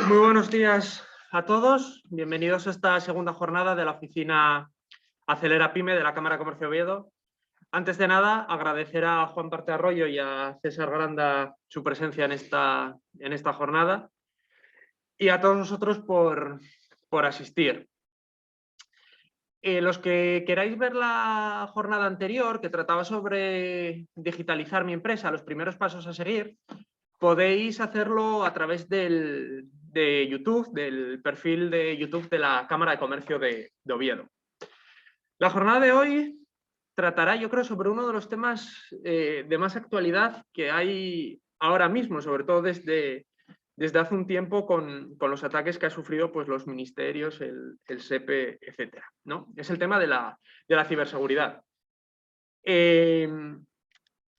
Muy buenos días a todos. Bienvenidos a esta segunda jornada de la oficina Acelera Pyme de la Cámara de Comercio de Oviedo. Antes de nada, agradecer a Juan Parte Arroyo y a César Granda su presencia en esta jornada y a todos vosotros por asistir. Los que queráis ver la jornada anterior, que trataba sobre digitalizar mi empresa, los primeros pasos a seguir, podéis hacerlo a través de YouTube, del perfil de YouTube de la Cámara de Comercio de Oviedo. La jornada de hoy tratará, yo creo, sobre uno de los temas de más actualidad que hay ahora mismo, sobre todo desde hace un tiempo con los ataques que ha sufrido pues, los ministerios, el SEPE, etc., ¿no? Es el tema de la ciberseguridad.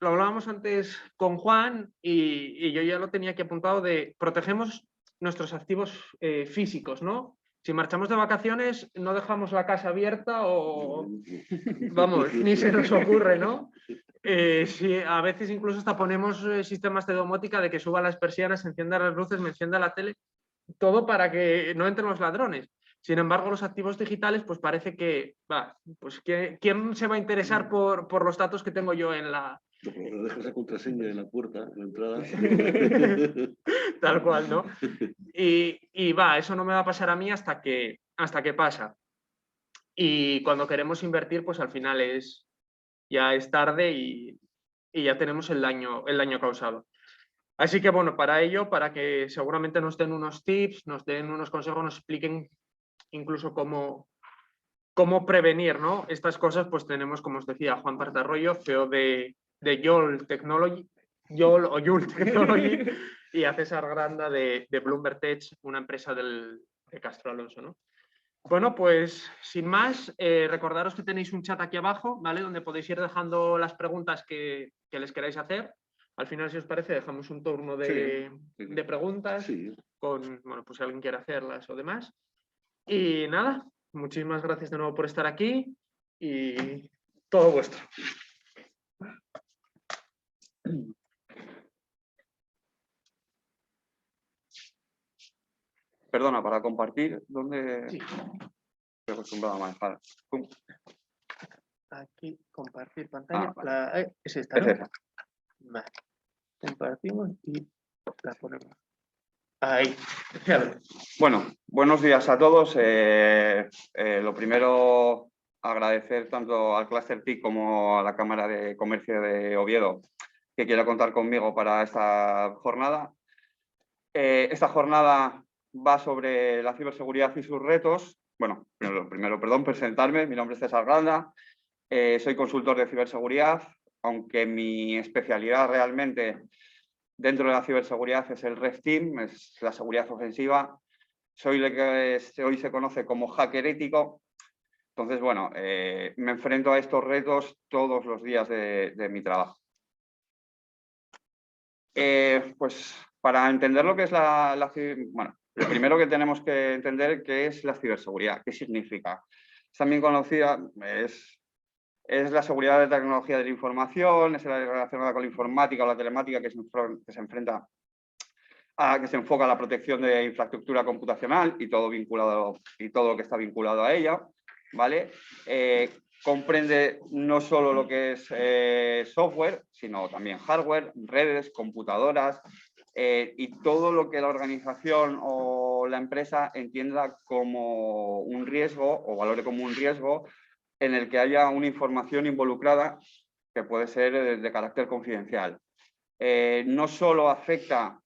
Lo hablábamos antes con Juan y yo ya lo tenía aquí apuntado de protegemos nuestros activos físicos, ¿no? Si marchamos de vacaciones no dejamos la casa abierta o, vamos, ni se nos ocurre, ¿no? Sí, a veces incluso hasta ponemos sistemas de domótica de que suban las persianas, se enciendan las luces, me encienda la tele, todo para que no entren los ladrones. Sin embargo, los activos digitales, pues parece que, pues ¿quién se va a interesar por los datos que tengo yo en la... Lo dejas la contraseña en la puerta, en la entrada. Tal cual, ¿no? Y eso no me va a pasar a mí hasta que pasa. Y cuando queremos invertir, pues al final ya es tarde y ya tenemos el daño causado. Así que bueno, para ello, para que seguramente nos den unos tips, nos den unos consejos, nos expliquen incluso cómo prevenir, ¿no? Estas cosas, pues tenemos, como os decía, a Juan Partarroyo, CEO de YOL Technology, y a César Granda de Bloomberg Tech, una empresa de Castro Alonso, ¿no? Bueno, pues sin más, recordaros que tenéis un chat aquí abajo, ¿vale? Donde podéis ir dejando las preguntas que les queráis hacer. Al final, si os parece, dejamos un turno de preguntas con, bueno, pues si alguien quiere hacerlas o demás. Y nada, muchísimas gracias de nuevo por estar aquí y todo vuestro. Perdona, para compartir, ¿dónde Sí. estoy acostumbrado a manejar? ¡Pum! Aquí, compartir pantalla. Vale. Es esta, ¿no? Es esa. Vale. Compartimos y la ponemos. Ahí. Bueno, buenos días a todos. Lo primero, agradecer tanto al Cluster TIC como a la Cámara de Comercio de Oviedo que quiera contar conmigo para esta jornada. Esta jornada va sobre la ciberseguridad y sus retos. Bueno, primero, presentarme. Mi nombre es César Granda. Soy consultor de ciberseguridad, aunque mi especialidad realmente dentro de la ciberseguridad es el Red Team, es la seguridad ofensiva. Soy lo que hoy se conoce como hacker ético. Entonces, bueno, me enfrento a estos retos todos los días de mi trabajo. Pues para entender lo que es bueno, lo primero que tenemos que entender qué es la ciberseguridad, qué significa. Es también conocida, es la seguridad de la tecnología de la información, es la relacionada con la informática o la telemática que se enfrenta a que se enfoca a la protección de infraestructura computacional y todo lo que está vinculado a ella, ¿vale? Comprende no solo lo que es software, sino también hardware, redes, computadoras y todo lo que la organización o la empresa entienda como un riesgo o valore como un riesgo en el que haya una información involucrada que puede ser de carácter confidencial. No solo afecta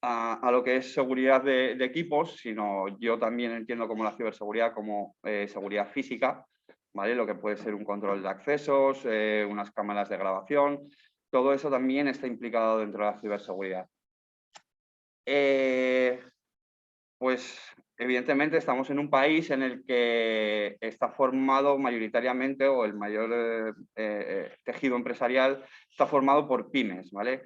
a lo que es seguridad de equipos, sino yo también entiendo como la ciberseguridad como seguridad física, ¿vale? Lo que puede ser un control de accesos, unas cámaras de grabación, todo eso también está implicado dentro de la ciberseguridad. Pues evidentemente estamos en un país en el que está formado mayoritariamente, o el mayor tejido empresarial está formado por pymes, ¿vale?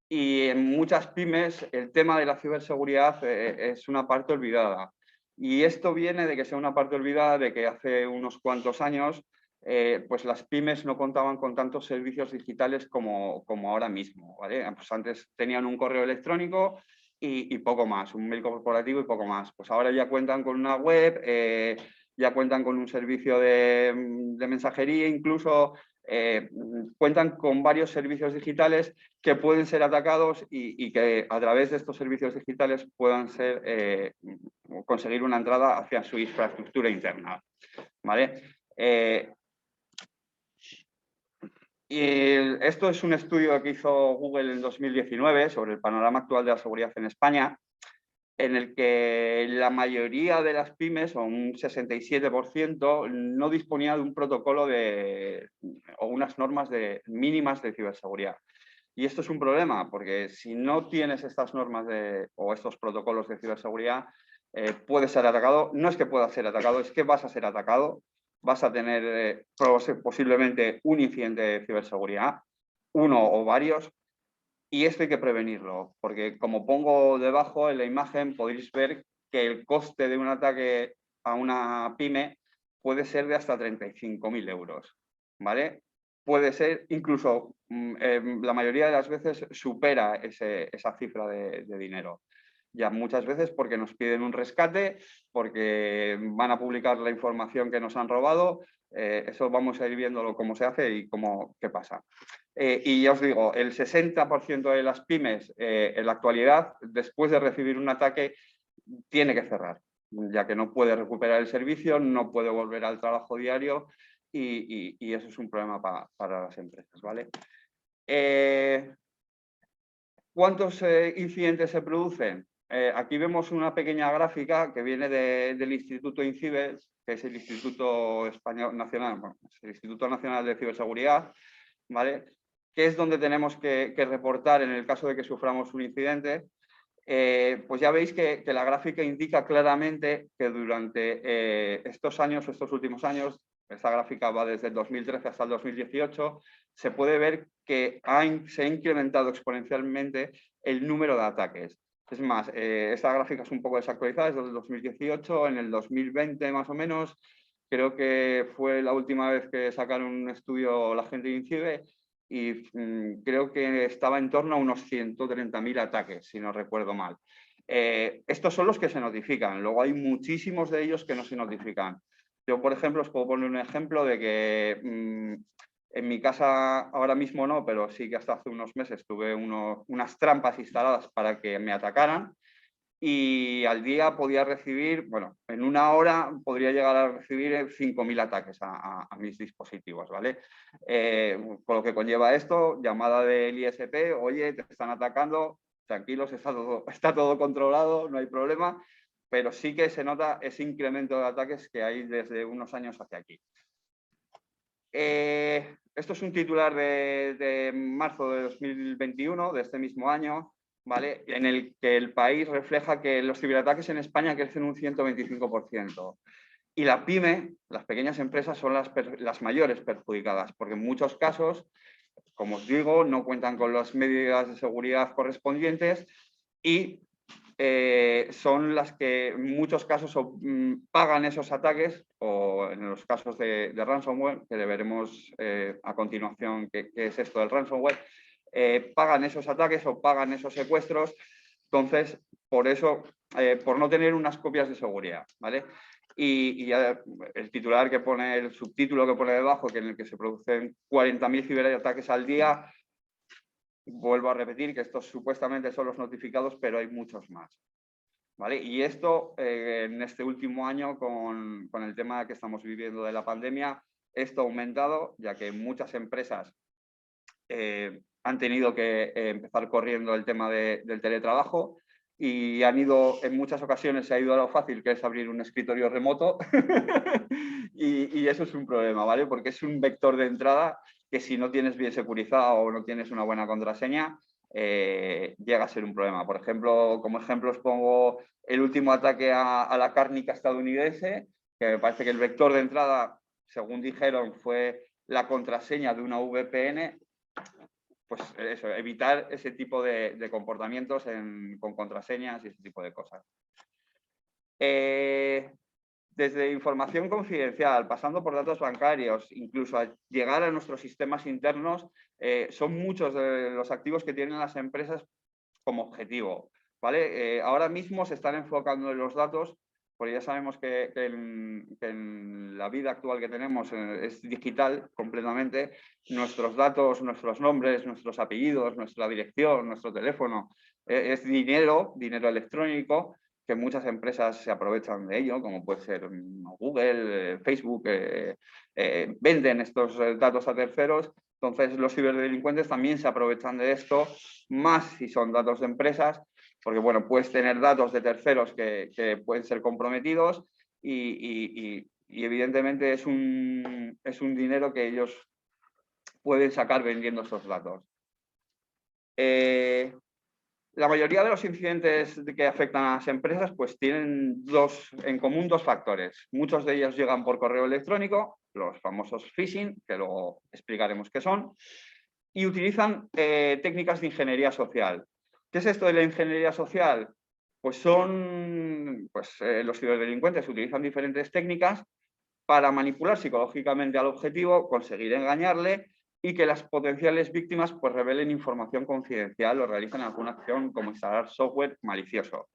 Y en muchas pymes el tema de la ciberseguridad es una parte olvidada. Y esto viene de que sea una parte olvidada, de que hace unos cuantos años pues las pymes no contaban con tantos servicios digitales como ahora mismo, ¿vale? Pues antes tenían un correo electrónico y poco más, un mail corporativo y poco más. Pues ahora ya cuentan con una web, ya cuentan con un servicio de mensajería, incluso cuentan con varios servicios digitales que pueden ser atacados y que a través de estos servicios digitales puedan ser, conseguir una entrada hacia su infraestructura interna. ¿Vale? Y esto es un estudio que hizo Google en 2019 sobre el panorama actual de la seguridad en España, en el que la mayoría de las pymes, o un 67%, no disponía de un protocolo o unas normas mínimas de ciberseguridad. Y esto es un problema, porque si no tienes estas normas o estos protocolos de ciberseguridad, puedes ser atacado. No es que puedas ser atacado, es que vas a ser atacado. Vas a tener posiblemente un incidente de ciberseguridad, uno o varios, y esto hay que prevenirlo, porque como pongo debajo en la imagen, podéis ver que el coste de un ataque a una pyme puede ser de hasta 35.000 euros, ¿vale? Puede ser, incluso la mayoría de las veces supera esa cifra de dinero. Ya muchas veces porque nos piden un rescate, porque van a publicar la información que nos han robado. Eso vamos a ir viéndolo cómo se hace y qué pasa. Y ya os digo, el 60% de las pymes en la actualidad, después de recibir un ataque, tiene que cerrar, ya que no puede recuperar el servicio, no puede volver al trabajo diario y eso es un problema para las empresas, ¿vale? ¿Cuántos incidentes se producen? Aquí vemos una pequeña gráfica que viene del Instituto INCIBE, que es el Instituto Español Nacional, el Instituto Nacional de Ciberseguridad, ¿vale? Que es donde tenemos que reportar en el caso de que suframos un incidente. Pues ya veis que la gráfica indica claramente que durante estos últimos años, esta gráfica va desde el 2013 hasta el 2018, se puede ver que se ha incrementado exponencialmente el número de ataques. Es más, esta gráfica es un poco desactualizada, es desde el 2018, en el 2020 más o menos, creo que fue la última vez que sacaron un estudio la gente de INCIBE y creo que estaba en torno a unos 130.000 ataques, si no recuerdo mal. Estos son los que se notifican, luego hay muchísimos de ellos que no se notifican. Yo, por ejemplo, os puedo poner un ejemplo de que en mi casa ahora mismo no, pero sí que hasta hace unos meses tuve unas trampas instaladas para que me atacaran y al día podía recibir, bueno, en una hora podría llegar a recibir 5.000 ataques a mis dispositivos, ¿vale? Con lo que conlleva esto, llamada del ISP, oye, te están atacando, tranquilos, está todo controlado, no hay problema, pero sí que se nota ese incremento de ataques que hay desde unos años hacia aquí. Esto es un titular de marzo de 2021, de este mismo año, ¿vale? En el que el país refleja que los ciberataques en España crecen un 125%. Y la pyme, las pequeñas empresas, son las mayores perjudicadas, porque en muchos casos, como os digo, no cuentan con las medidas de seguridad correspondientes y son las que en muchos casos pagan esos ataques, o en los casos de ransomware, que veremos a continuación qué es esto del ransomware, pagan esos ataques o pagan esos secuestros. Entonces, por eso, por no tener unas copias de seguridad, ¿vale? Y ya el titular que pone, el subtítulo que pone debajo, que en el que se producen 40.000 ciberataques al día. Vuelvo a repetir que estos supuestamente son los notificados, pero hay muchos más, ¿vale? Y esto, en este último año, con el tema que estamos viviendo de la pandemia, esto ha aumentado, ya que muchas empresas han tenido que empezar corriendo el tema del teletrabajo y en muchas ocasiones se ha ido a lo fácil, que es abrir un escritorio remoto y eso es un problema, ¿vale? Porque es un vector de entrada que si no tienes bien securizado o no tienes una buena contraseña, llega a ser un problema. Por ejemplo, como ejemplo os pongo el último ataque a la cárnica estadounidense, que me parece que el vector de entrada, según dijeron, fue la contraseña de una VPN. Pues eso, evitar ese tipo de comportamientos con contraseñas y ese tipo de cosas. Desde información confidencial, pasando por datos bancarios, incluso a llegar a nuestros sistemas internos, son muchos de los activos que tienen las empresas como objetivo. ¿vale? Ahora mismo se están enfocando en los datos, porque ya sabemos que en la vida actual que tenemos es digital completamente. Nuestros datos, nuestros nombres, nuestros apellidos, nuestra dirección, nuestro teléfono, es dinero electrónico, que muchas empresas se aprovechan de ello, como puede ser Google, Facebook, venden estos datos a terceros. Entonces los ciberdelincuentes también se aprovechan de esto, más si son datos de empresas, porque bueno, puedes tener datos de terceros que pueden ser comprometidos y evidentemente es un dinero que ellos pueden sacar vendiendo esos datos. La mayoría de los incidentes que afectan a las empresas pues tienen en común dos factores. Muchos de ellos llegan por correo electrónico, los famosos phishing, que luego explicaremos qué son, y utilizan técnicas de ingeniería social. ¿Qué es esto de la ingeniería social? Pues los ciberdelincuentes utilizan diferentes técnicas para manipular psicológicamente al objetivo, conseguir engañarle y que las potenciales víctimas pues revelen información confidencial o realicen alguna acción como instalar software malicioso.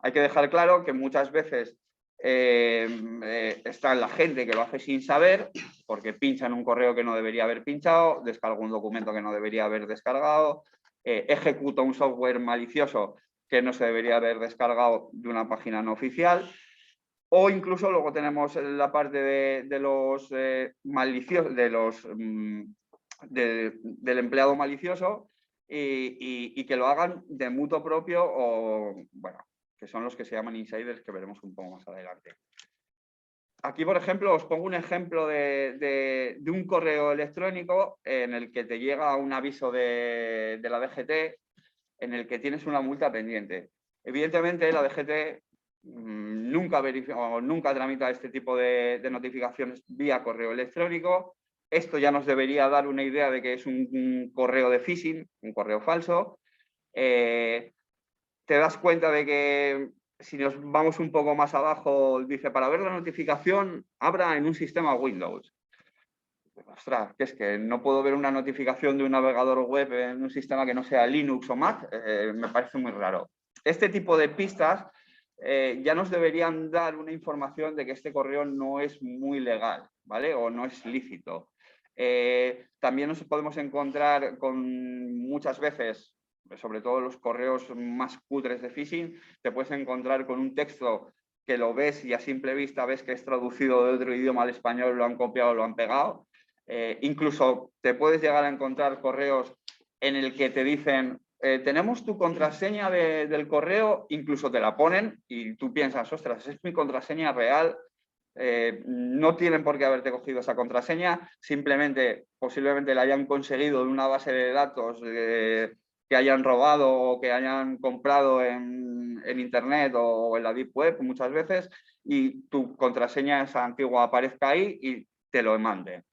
Hay que dejar claro que muchas veces está la gente que lo hace sin saber, porque pincha en un correo que no debería haber pinchado, descarga un documento que no debería haber descargado, ejecuta un software malicioso que no se debería haber descargado de una página no oficial, o incluso luego tenemos la parte de los maliciosos, del empleado malicioso y que lo hagan de mutuo propio o, bueno, que son los que se llaman insiders, que veremos un poco más adelante. Aquí, por ejemplo, os pongo un ejemplo de un correo electrónico en el que te llega un aviso de la DGT en el que tienes una multa pendiente. Evidentemente, la DGT nunca tramita este tipo de notificaciones vía correo electrónico. Esto ya nos debería dar una idea de que es un correo de phishing, un correo falso. Te das cuenta de que si nos vamos un poco más abajo, dice, para ver la notificación, abra en un sistema Windows. Ostras, que es que no puedo ver una notificación de un navegador web en un sistema que no sea Linux o Mac, me parece muy raro. Este tipo de pistas ya nos deberían dar una información de que este correo no es muy legal, ¿vale? O no es lícito. También nos podemos encontrar con muchas veces, sobre todo los correos más cutres de phishing, te puedes encontrar con un texto que lo ves y a simple vista ves que es traducido de otro idioma al español, lo han copiado, lo han pegado. Incluso te puedes llegar a encontrar correos en el que te dicen tenemos tu contraseña del correo, incluso te la ponen y tú piensas, ostras, es mi contraseña real, no tienen por qué haberte cogido esa contraseña, simplemente posiblemente la hayan conseguido de una base de datos que hayan robado o que hayan comprado en internet o en la deep web muchas veces y tu contraseña esa antigua aparezca ahí y te lo mande.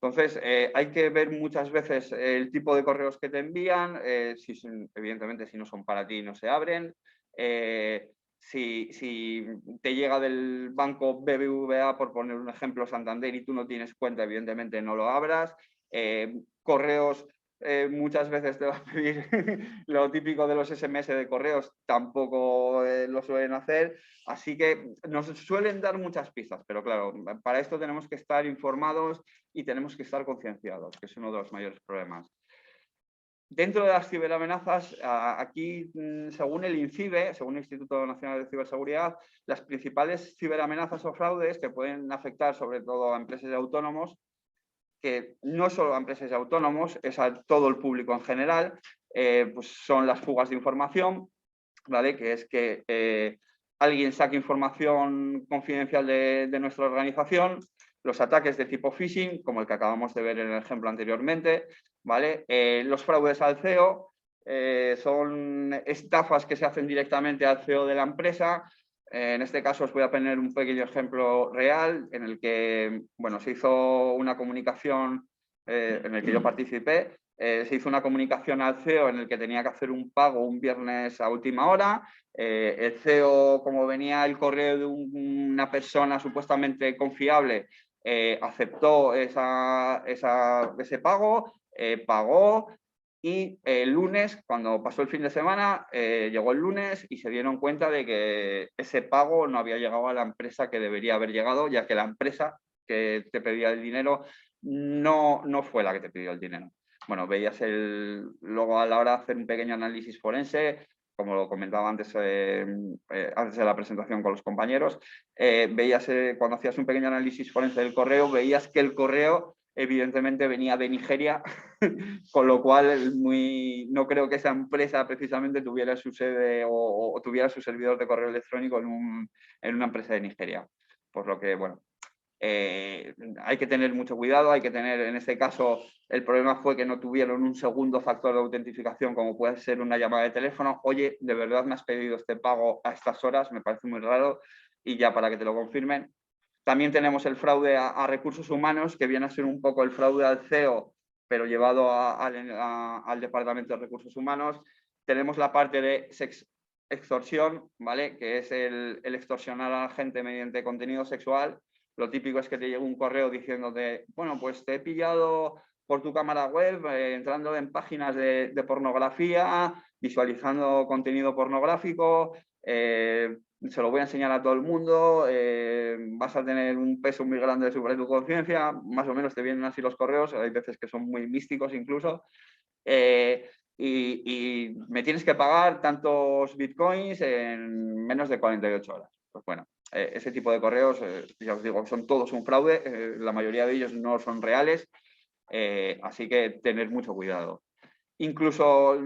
Entonces, hay que ver muchas veces el tipo de correos que te envían, evidentemente si no son para ti no se abren, si te llega del banco BBVA, por poner un ejemplo, Santander, y tú no tienes cuenta, evidentemente no lo abras. Correos, muchas veces te va a pedir lo típico de los SMS de correos, tampoco lo suelen hacer. Así que nos suelen dar muchas pistas, pero claro, para esto tenemos que estar informados y tenemos que estar concienciados, que es uno de los mayores problemas. Dentro de las ciberamenazas, aquí, según el INCIBE, según el Instituto Nacional de Ciberseguridad, las principales ciberamenazas o fraudes que pueden afectar sobre todo a empresas y autónomos, que no solo a empresas y autónomos, es a todo el público en general, pues son las fugas de información, ¿vale? Que es que alguien saque información confidencial de nuestra organización, los ataques de tipo phishing, como el que acabamos de ver en el ejemplo anteriormente, ¿vale? Los fraudes al CEO son estafas que se hacen directamente al CEO de la empresa. En este caso os voy a poner un pequeño ejemplo real en el que, bueno, se hizo una comunicación en el que yo participé. Se hizo una comunicación al CEO en el que tenía que hacer un pago un viernes a última hora. El CEO, como venía el correo de una persona supuestamente confiable, aceptó ese pago, pagó Y el lunes, cuando pasó el fin de semana, llegó el lunes y se dieron cuenta de que ese pago no había llegado a la empresa que debería haber llegado, ya que la empresa que te pedía el dinero no fue la que te pidió el dinero. Bueno, veías luego a la hora de hacer un pequeño análisis forense, como lo comentaba antes, antes de la presentación con los compañeros, veías cuando hacías un pequeño análisis forense del correo, veías que el correo evidentemente venía de Nigeria, con lo cual no creo que esa empresa precisamente tuviera su sede o tuviera su servidor de correo electrónico en una empresa de Nigeria. Por lo que, bueno, hay que tener mucho cuidado, hay que tener, en este caso, el problema fue que no tuvieron un segundo factor de autentificación, como puede ser una llamada de teléfono. Oye, ¿de verdad me has pedido este pago a estas horas? Me parece muy raro, y ya para que te lo confirmen. También tenemos el fraude a recursos humanos, que viene a ser un poco el fraude al CEO, pero llevado al Departamento de Recursos Humanos. Tenemos la parte de extorsión, ¿vale? Que es el extorsionar a la gente mediante contenido sexual. Lo típico es que te llega un correo diciéndote, bueno, pues te he pillado por tu cámara web, entrando en páginas de pornografía, visualizando contenido pornográfico, se lo voy a enseñar a todo el mundo, vas a tener un peso muy grande sobre tu conciencia, más o menos te vienen así los correos, hay veces que son muy místicos incluso, y me tienes que pagar tantos bitcoins en menos de 48 horas. Pues bueno, ese tipo de correos, ya os digo, son todos un fraude, la mayoría de ellos no son reales, así que tener mucho cuidado. Incluso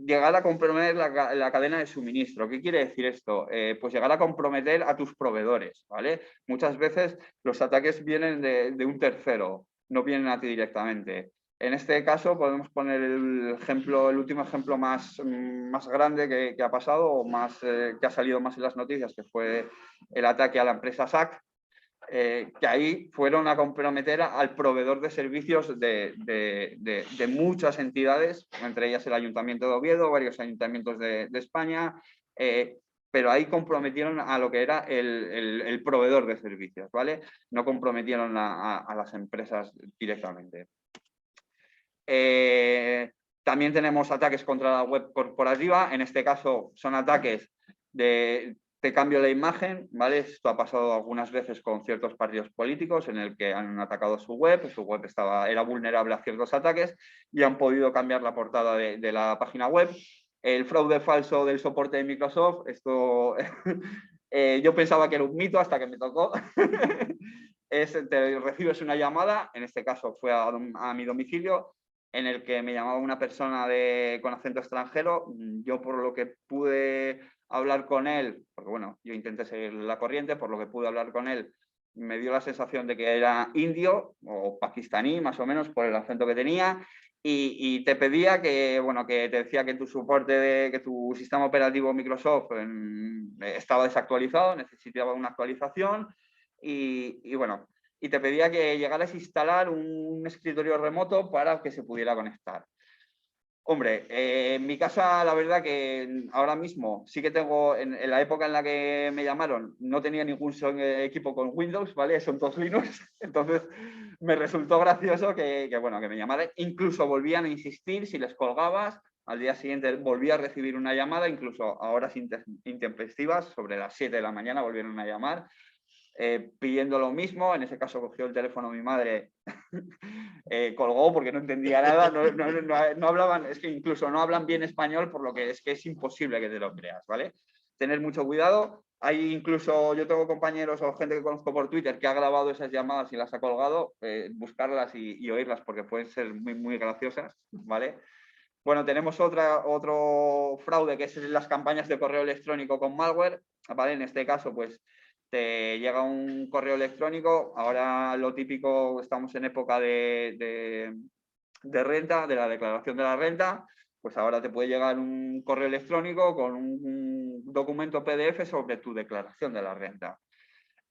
llegar a comprometer la cadena de suministro. ¿Qué quiere decir esto? Pues llegar a comprometer a tus proveedores, ¿vale? Muchas veces los ataques vienen de un tercero, no vienen a ti directamente. En este caso podemos poner el último ejemplo más grande que ha pasado, o que ha salido más en las noticias, que fue el ataque a la empresa SAC, que ahí fueron a comprometer al proveedor de servicios de muchas entidades, entre ellas el Ayuntamiento de Oviedo, varios ayuntamientos de España, pero ahí comprometieron a lo que era el proveedor de servicios, ¿vale? No comprometieron a las empresas directamente. También tenemos ataques contra la web corporativa, en este caso son ataques te cambio la imagen, ¿vale? Esto ha pasado algunas veces con ciertos partidos políticos en el que han atacado su web era vulnerable a ciertos ataques y han podido cambiar la portada de la página web. El fraude falso del soporte de Microsoft, esto yo pensaba que era un mito hasta que me tocó. Te recibes una llamada, en este caso fue a mi domicilio, en el que me llamaba una persona con acento extranjero. Yo, por lo que pude hablar con él, porque bueno, yo intenté seguir la corriente, por lo que pude hablar con él, me dio la sensación de que era indio o pakistaní, más o menos, por el acento que tenía, y te pedía que te decía que tu que tu sistema operativo Microsoft estaba desactualizado, necesitaba una actualización, y bueno, y te pedía que llegaras a instalar un escritorio remoto para que se pudiera conectar. Hombre, en mi casa la verdad que ahora mismo sí que tengo, en la época en la que me llamaron, no tenía ningún equipo con Windows, ¿vale? Son todos Linux, entonces me resultó gracioso que me llamaran. Incluso volvían a insistir si les colgabas, al día siguiente volví a recibir una llamada, incluso a horas intempestivas, sobre las 7 de la mañana volvieron a llamar, pidiendo lo mismo. En ese caso cogió el teléfono mi madre, colgó porque no entendía nada, no hablaban, es que incluso no hablan bien español, por lo que es imposible que te lo creas, ¿vale? Tener mucho cuidado. Hay incluso, yo tengo compañeros o gente que conozco por Twitter que ha grabado esas llamadas y las ha colgado, buscarlas y oírlas porque pueden ser muy, muy graciosas, ¿vale? Bueno, tenemos otro fraude, que es las campañas de correo electrónico con malware, ¿vale? En este caso, pues te llega un correo electrónico. Ahora lo típico, estamos en época de renta, de la declaración de la renta, pues ahora te puede llegar un correo electrónico con un documento PDF sobre tu declaración de la renta.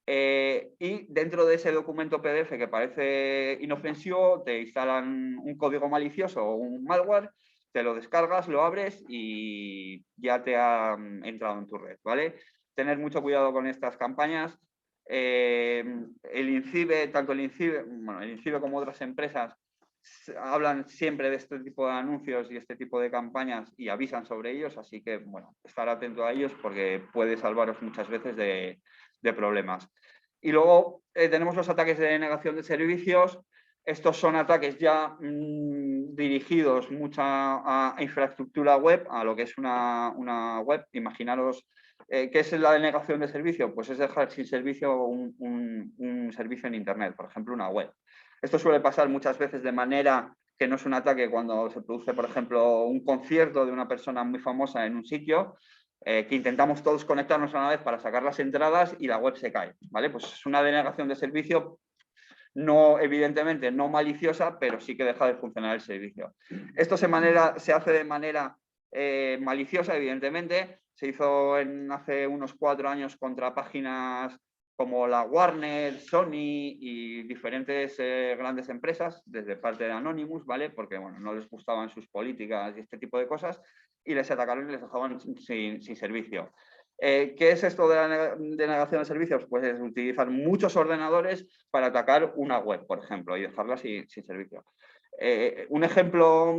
Y dentro de ese documento PDF, que parece inofensivo, te instalan un código malicioso o un malware, te lo descargas, lo abres y ya te ha entrado en tu red, ¿vale? Tener mucho cuidado con estas campañas. El INCIBE, tanto el INCIBE como otras empresas, hablan siempre de este tipo de anuncios y este tipo de campañas y avisan sobre ellos, así que, bueno, estar atento a ellos porque puede salvaros muchas veces de problemas. Y luego tenemos los ataques de denegación de servicios. Estos son ataques ya dirigidos mucha a infraestructura web, a lo que es una web. Imaginaros, ¿qué es la denegación de servicio? Pues es dejar sin servicio un servicio en Internet, por ejemplo, una web. Esto suele pasar muchas veces de manera que no es un ataque cuando se produce, por ejemplo, un concierto de una persona muy famosa en un sitio, que intentamos todos conectarnos a la vez para sacar las entradas y la web se cae, ¿vale? Pues es una denegación de servicio, no, evidentemente no maliciosa, pero sí que deja de funcionar el servicio. Esto se hace de manera maliciosa, evidentemente. Se hizo hace unos 4 años contra páginas como la Warner, Sony y diferentes grandes empresas, desde parte de Anonymous, ¿vale? Porque bueno, no les gustaban sus políticas y este tipo de cosas, y les atacaron y les dejaban sin servicio. ¿Qué es esto de la denegación de servicios? Pues es utilizar muchos ordenadores para atacar una web, por ejemplo, y dejarla sin servicio. Un ejemplo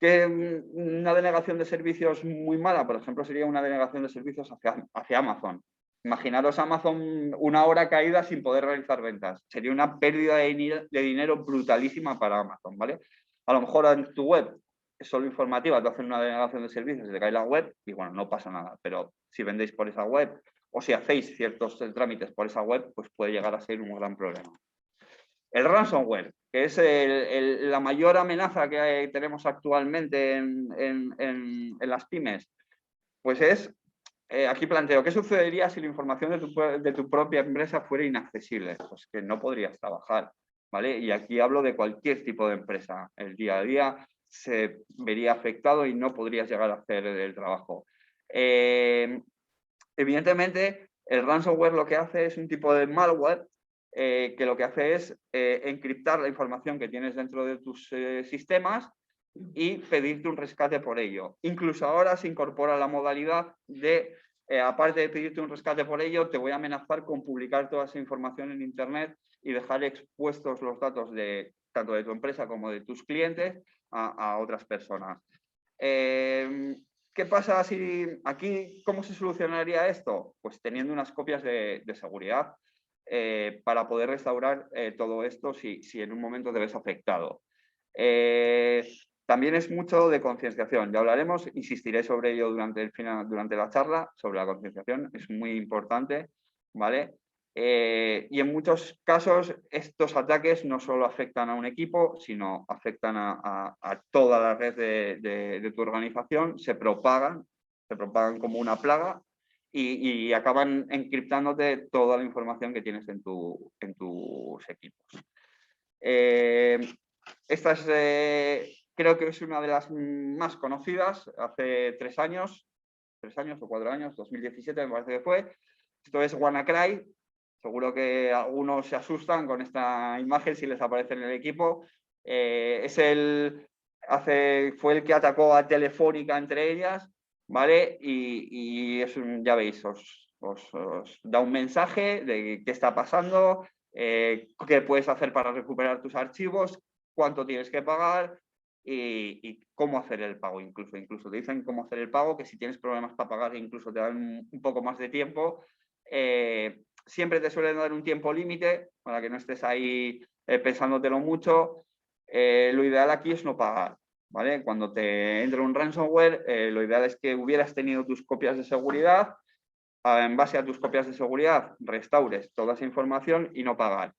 una denegación de servicios muy mala, por ejemplo, sería una denegación de servicios hacia Amazon. Imaginaros Amazon 1 hora caída sin poder realizar ventas. Sería una pérdida de dinero brutalísima para Amazon, ¿vale? A lo mejor en tu web es solo informativa, te hacen una denegación de servicios, se te cae la web y bueno, no pasa nada. Pero si vendéis por esa web o si hacéis ciertos trámites por esa web, pues puede llegar a ser un gran problema. El ransomware, que es la mayor amenaza que tenemos actualmente en las pymes, pues es, aquí planteo, ¿qué sucedería si la información de tu propia empresa fuera inaccesible? Pues que no podrías trabajar, ¿vale? Y aquí hablo de cualquier tipo de empresa. El día a día se vería afectado y no podrías llegar a hacer el trabajo. Evidentemente, el ransomware lo que hace es un tipo de malware que lo que hace es encriptar la información que tienes dentro de tus sistemas y pedirte un rescate por ello. Incluso ahora se incorpora la modalidad de, aparte de pedirte un rescate por ello, te voy a amenazar con publicar toda esa información en Internet y dejar expuestos los datos tanto de tu empresa como de tus clientes a otras personas. ¿Qué pasa si aquí, cómo se solucionaría esto? Pues teniendo unas copias de seguridad para poder restaurar todo esto si en un momento te ves afectado. También es mucho de concienciación, ya hablaremos, insistiré sobre ello durante la charla, sobre la concienciación, es muy importante, ¿vale? Y en muchos casos estos ataques no solo afectan a un equipo, sino afectan a toda la red de tu organización, se propagan como una plaga y acaban encriptándote toda la información que tienes en tus equipos. Esta creo que es una de las más conocidas, hace 3 años o 4 años, 2017 me parece que fue. Esto es WannaCry. Seguro que algunos se asustan con esta imagen si les aparece en el equipo. Fue el que atacó a Telefónica entre ellas, ¿vale? Y ya veis, os da un mensaje de qué está pasando, qué puedes hacer para recuperar tus archivos, cuánto tienes que pagar y cómo hacer el pago. Incluso te dicen cómo hacer el pago, que si tienes problemas para pagar incluso te dan un poco más de tiempo. Siempre te suelen dar un tiempo límite para que no estés ahí pensándotelo mucho. Lo ideal aquí es no pagar, ¿vale? Cuando te entra un ransomware, lo ideal es que hubieras tenido tus copias de seguridad. En base a tus copias de seguridad, restaures toda esa información y no pagar.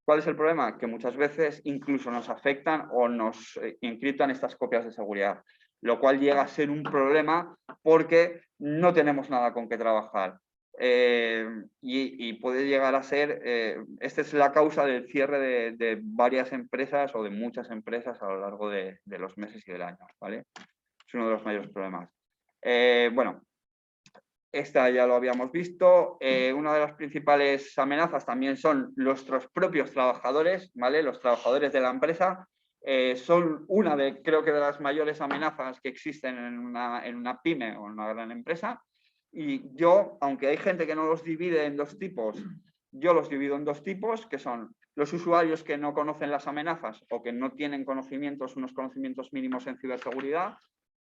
¿Cuál es el problema? Que muchas veces incluso nos afectan o nos encriptan estas copias de seguridad, lo cual llega a ser un problema porque no tenemos nada con qué trabajar. Y puede llegar a ser, esta es la causa del cierre de varias empresas o de muchas empresas a lo largo de los meses y del año, ¿vale? Es uno de los mayores problemas. Bueno, esta ya lo habíamos visto. Una de las principales amenazas también son nuestros propios trabajadores, ¿vale? Los trabajadores de la empresa son creo que de las mayores amenazas que existen en una pyme o en una gran empresa. Y yo, aunque hay gente que no los divide en 2 tipos, yo los divido en 2 tipos, que son los usuarios que no conocen las amenazas o que no tienen unos conocimientos mínimos en ciberseguridad,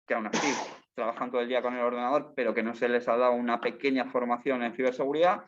que aún así trabajan todo el día con el ordenador, pero que no se les ha dado una pequeña formación en ciberseguridad.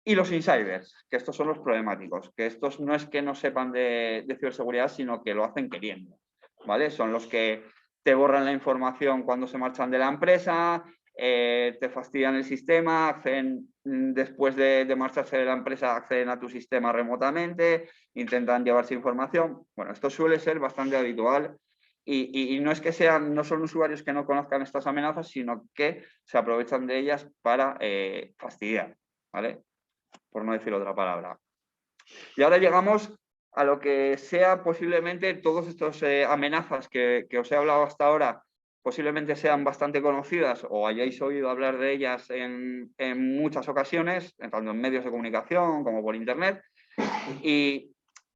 Y los insiders, que estos son los problemáticos, que estos no es que no sepan de ciberseguridad, sino que lo hacen queriendo, ¿vale? Son los que te borran la información cuando se marchan de la empresa, te fastidian el sistema, acceden, después de marcharse de la empresa, acceden a tu sistema remotamente, intentan llevarse información. Bueno, esto suele ser bastante habitual y no es que no son usuarios que no conozcan estas amenazas, sino que se aprovechan de ellas para fastidiar, ¿vale? Por no decir otra palabra. Y ahora llegamos a lo que sea posiblemente todas estas amenazas que os he hablado hasta ahora, posiblemente sean bastante conocidas o hayáis oído hablar de ellas en muchas ocasiones, tanto en medios de comunicación como por internet.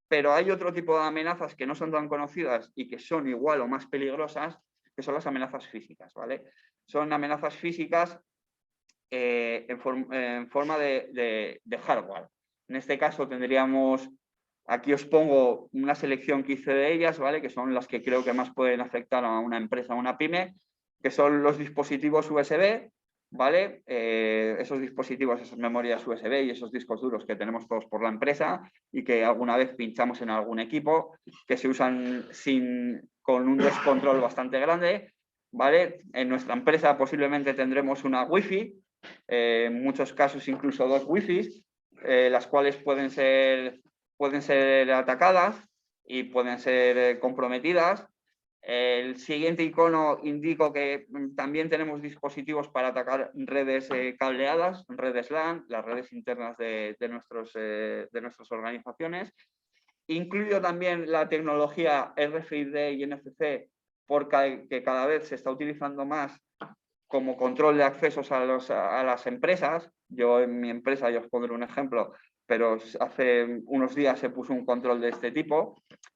Pero hay otro tipo de amenazas que no son tan conocidas y que son igual o más peligrosas, que son las amenazas físicas, ¿vale? Son amenazas físicas en forma de hardware. En este caso tendríamos, aquí os pongo una selección que hice de ellas, ¿vale? Que son las que creo que más pueden afectar a una empresa o una pyme, que son los dispositivos USB, ¿vale? Esos dispositivos, esas memorias USB y esos discos duros que tenemos todos por la empresa y que alguna vez pinchamos en algún equipo, que se usan con un descontrol bastante grande, ¿vale? En nuestra empresa posiblemente tendremos una Wi-Fi, en muchos casos incluso dos Wi-Fi, las cuales pueden ser atacadas y pueden ser comprometidas. El siguiente icono indico que también tenemos dispositivos para atacar redes cableadas, redes LAN, las redes internas de nuestras organizaciones. Incluyo también la tecnología RFID y NFC, porque cada vez se está utilizando más como control de accesos a las empresas. Yo en mi empresa, yo os pondré un ejemplo, pero hace unos días se puso un control de este tipo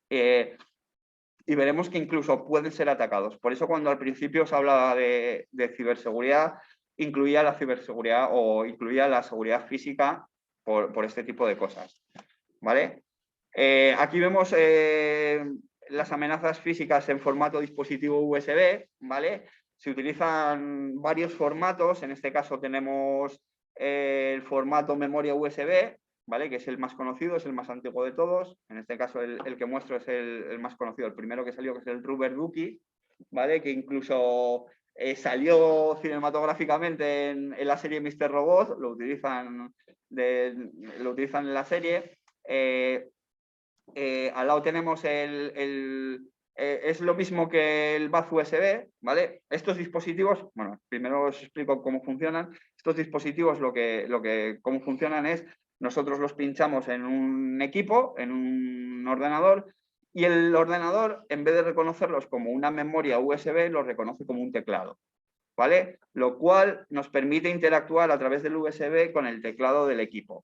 y veremos que incluso pueden ser atacados. Por eso cuando al principio os hablaba de ciberseguridad, incluía la ciberseguridad o incluía la seguridad física por este tipo de cosas, ¿vale? Aquí vemos las amenazas físicas en formato dispositivo USB, ¿vale? Se utilizan varios formatos, en este caso tenemos el formato memoria USB, ¿vale? Que es el más conocido, es el más antiguo de todos. En este caso el que muestro es el más conocido, el primero que salió, que es el Rubber Ducky, ¿vale? Que incluso salió cinematográficamente en la serie Mr. Robot, lo utilizan en la serie. Al lado tenemos es lo mismo que el Buzz USB, ¿vale? Estos dispositivos, bueno, primero os explico cómo funcionan. Estos dispositivos cómo funcionan es, nosotros los pinchamos en un equipo, en un ordenador, y el ordenador, en vez de reconocerlos como una memoria USB, los reconoce como un teclado, ¿vale? Lo cual nos permite interactuar a través del USB con el teclado del equipo,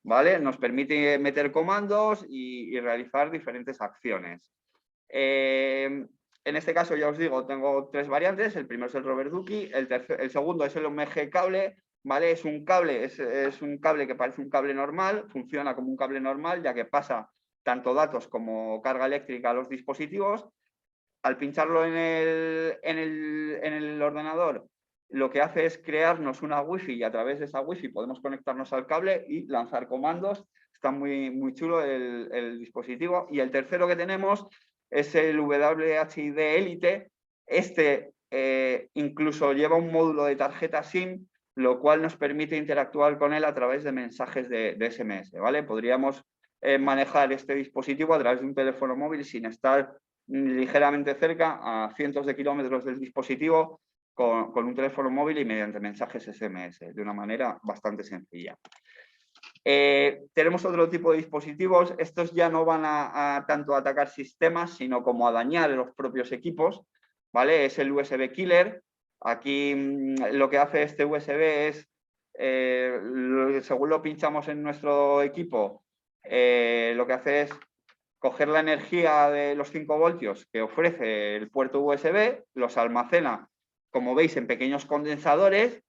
¿vale? Nos permite meter comandos y realizar diferentes acciones. En este caso, ya os digo, tengo tres variantes. El primero es el Rubber Ducky, el segundo es el OMG cable, ¿vale? Es un cable que parece un cable normal, funciona como un cable normal, ya que pasa tanto datos como carga eléctrica a los dispositivos. Al pincharlo en el ordenador, lo que hace es crearnos una Wi-Fi y a través de esa Wi-Fi podemos conectarnos al cable y lanzar comandos. Está muy, muy chulo el dispositivo. Y el tercero que tenemos es el WHID Elite. Este incluso lleva un módulo de tarjeta SIM, lo cual nos permite interactuar con él a través de mensajes de SMS, ¿vale? Podríamos manejar este dispositivo a través de un teléfono móvil sin estar ligeramente cerca, a cientos de kilómetros del dispositivo, con un teléfono móvil y mediante mensajes SMS, de una manera bastante sencilla. Tenemos otro tipo de dispositivos. Estos ya no van a tanto atacar sistemas, sino como a dañar los propios equipos, ¿vale? Es el USB Killer. Aquí lo que hace este USB es, según lo pinchamos en nuestro equipo, lo que hace es coger la energía de los 5 voltios que ofrece el puerto USB, los almacena, como veis, en pequeños condensadores,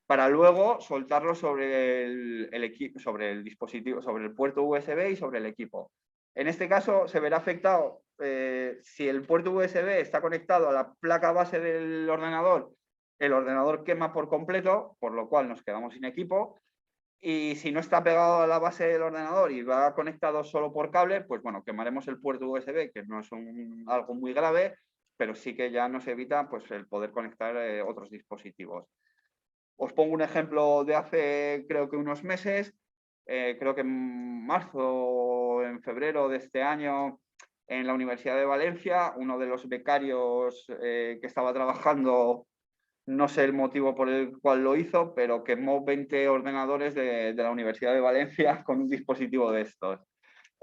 para luego soltarlo sobre el equipo, sobre el dispositivo, sobre el puerto USB y sobre el equipo. En este caso se verá afectado si el puerto USB está conectado a la placa base del ordenador, el ordenador quema por completo, por lo cual nos quedamos sin equipo. Y si no está pegado a la base del ordenador y va conectado solo por cable, pues bueno, quemaremos el puerto USB, que no es algo muy grave, pero sí que ya nos evita pues, el poder conectar otros dispositivos. Os pongo un ejemplo de hace, creo que unos meses, creo que en marzo o en febrero de este año, en la Universidad de Valencia, uno de los becarios que estaba trabajando, no sé el motivo por el cual lo hizo, pero quemó 20 ordenadores de la Universidad de Valencia con un dispositivo de estos.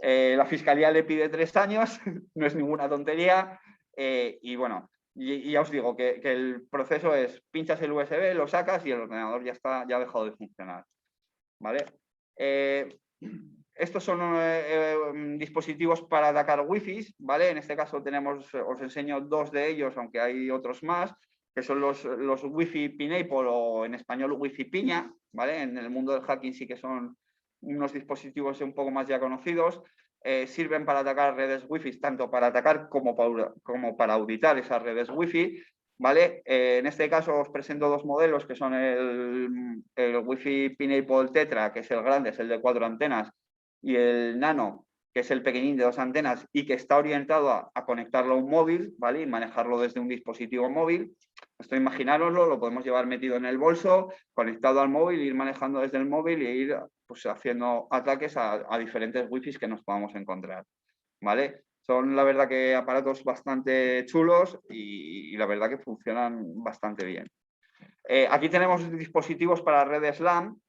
La Fiscalía le pide 3 años, no es ninguna tontería, y bueno, y ya os digo que el proceso es pinchas el USB, lo sacas y el ordenador ya ha dejado de funcionar. ¿Vale? Estos son dispositivos para atacar Wi-Fi, ¿vale? En este caso os enseño 2 de ellos, aunque hay otros más, que son los Wi-Fi Pineapple o en español Wi-Fi Piña, ¿vale? En el mundo del hacking sí que son unos dispositivos un poco más ya conocidos. Sirven para atacar redes Wi-Fi, tanto para atacar como para auditar esas redes Wi-Fi, ¿vale? En este caso os presento 2 modelos que son el Wi-Fi Pineapple Tetra, que es el grande, es el de 4 antenas, y el Nano, que es el pequeñín de 2 antenas y que está orientado a conectarlo a un móvil, ¿vale? Y manejarlo desde un dispositivo móvil. Esto imaginároslo, lo podemos llevar metido en el bolso, conectado al móvil, ir manejando desde el móvil e ir pues, haciendo ataques a diferentes Wi-Fi que nos podamos encontrar, ¿vale? Son la verdad que aparatos bastante chulos y la verdad que funcionan bastante bien. Aquí tenemos dispositivos para redes LAN,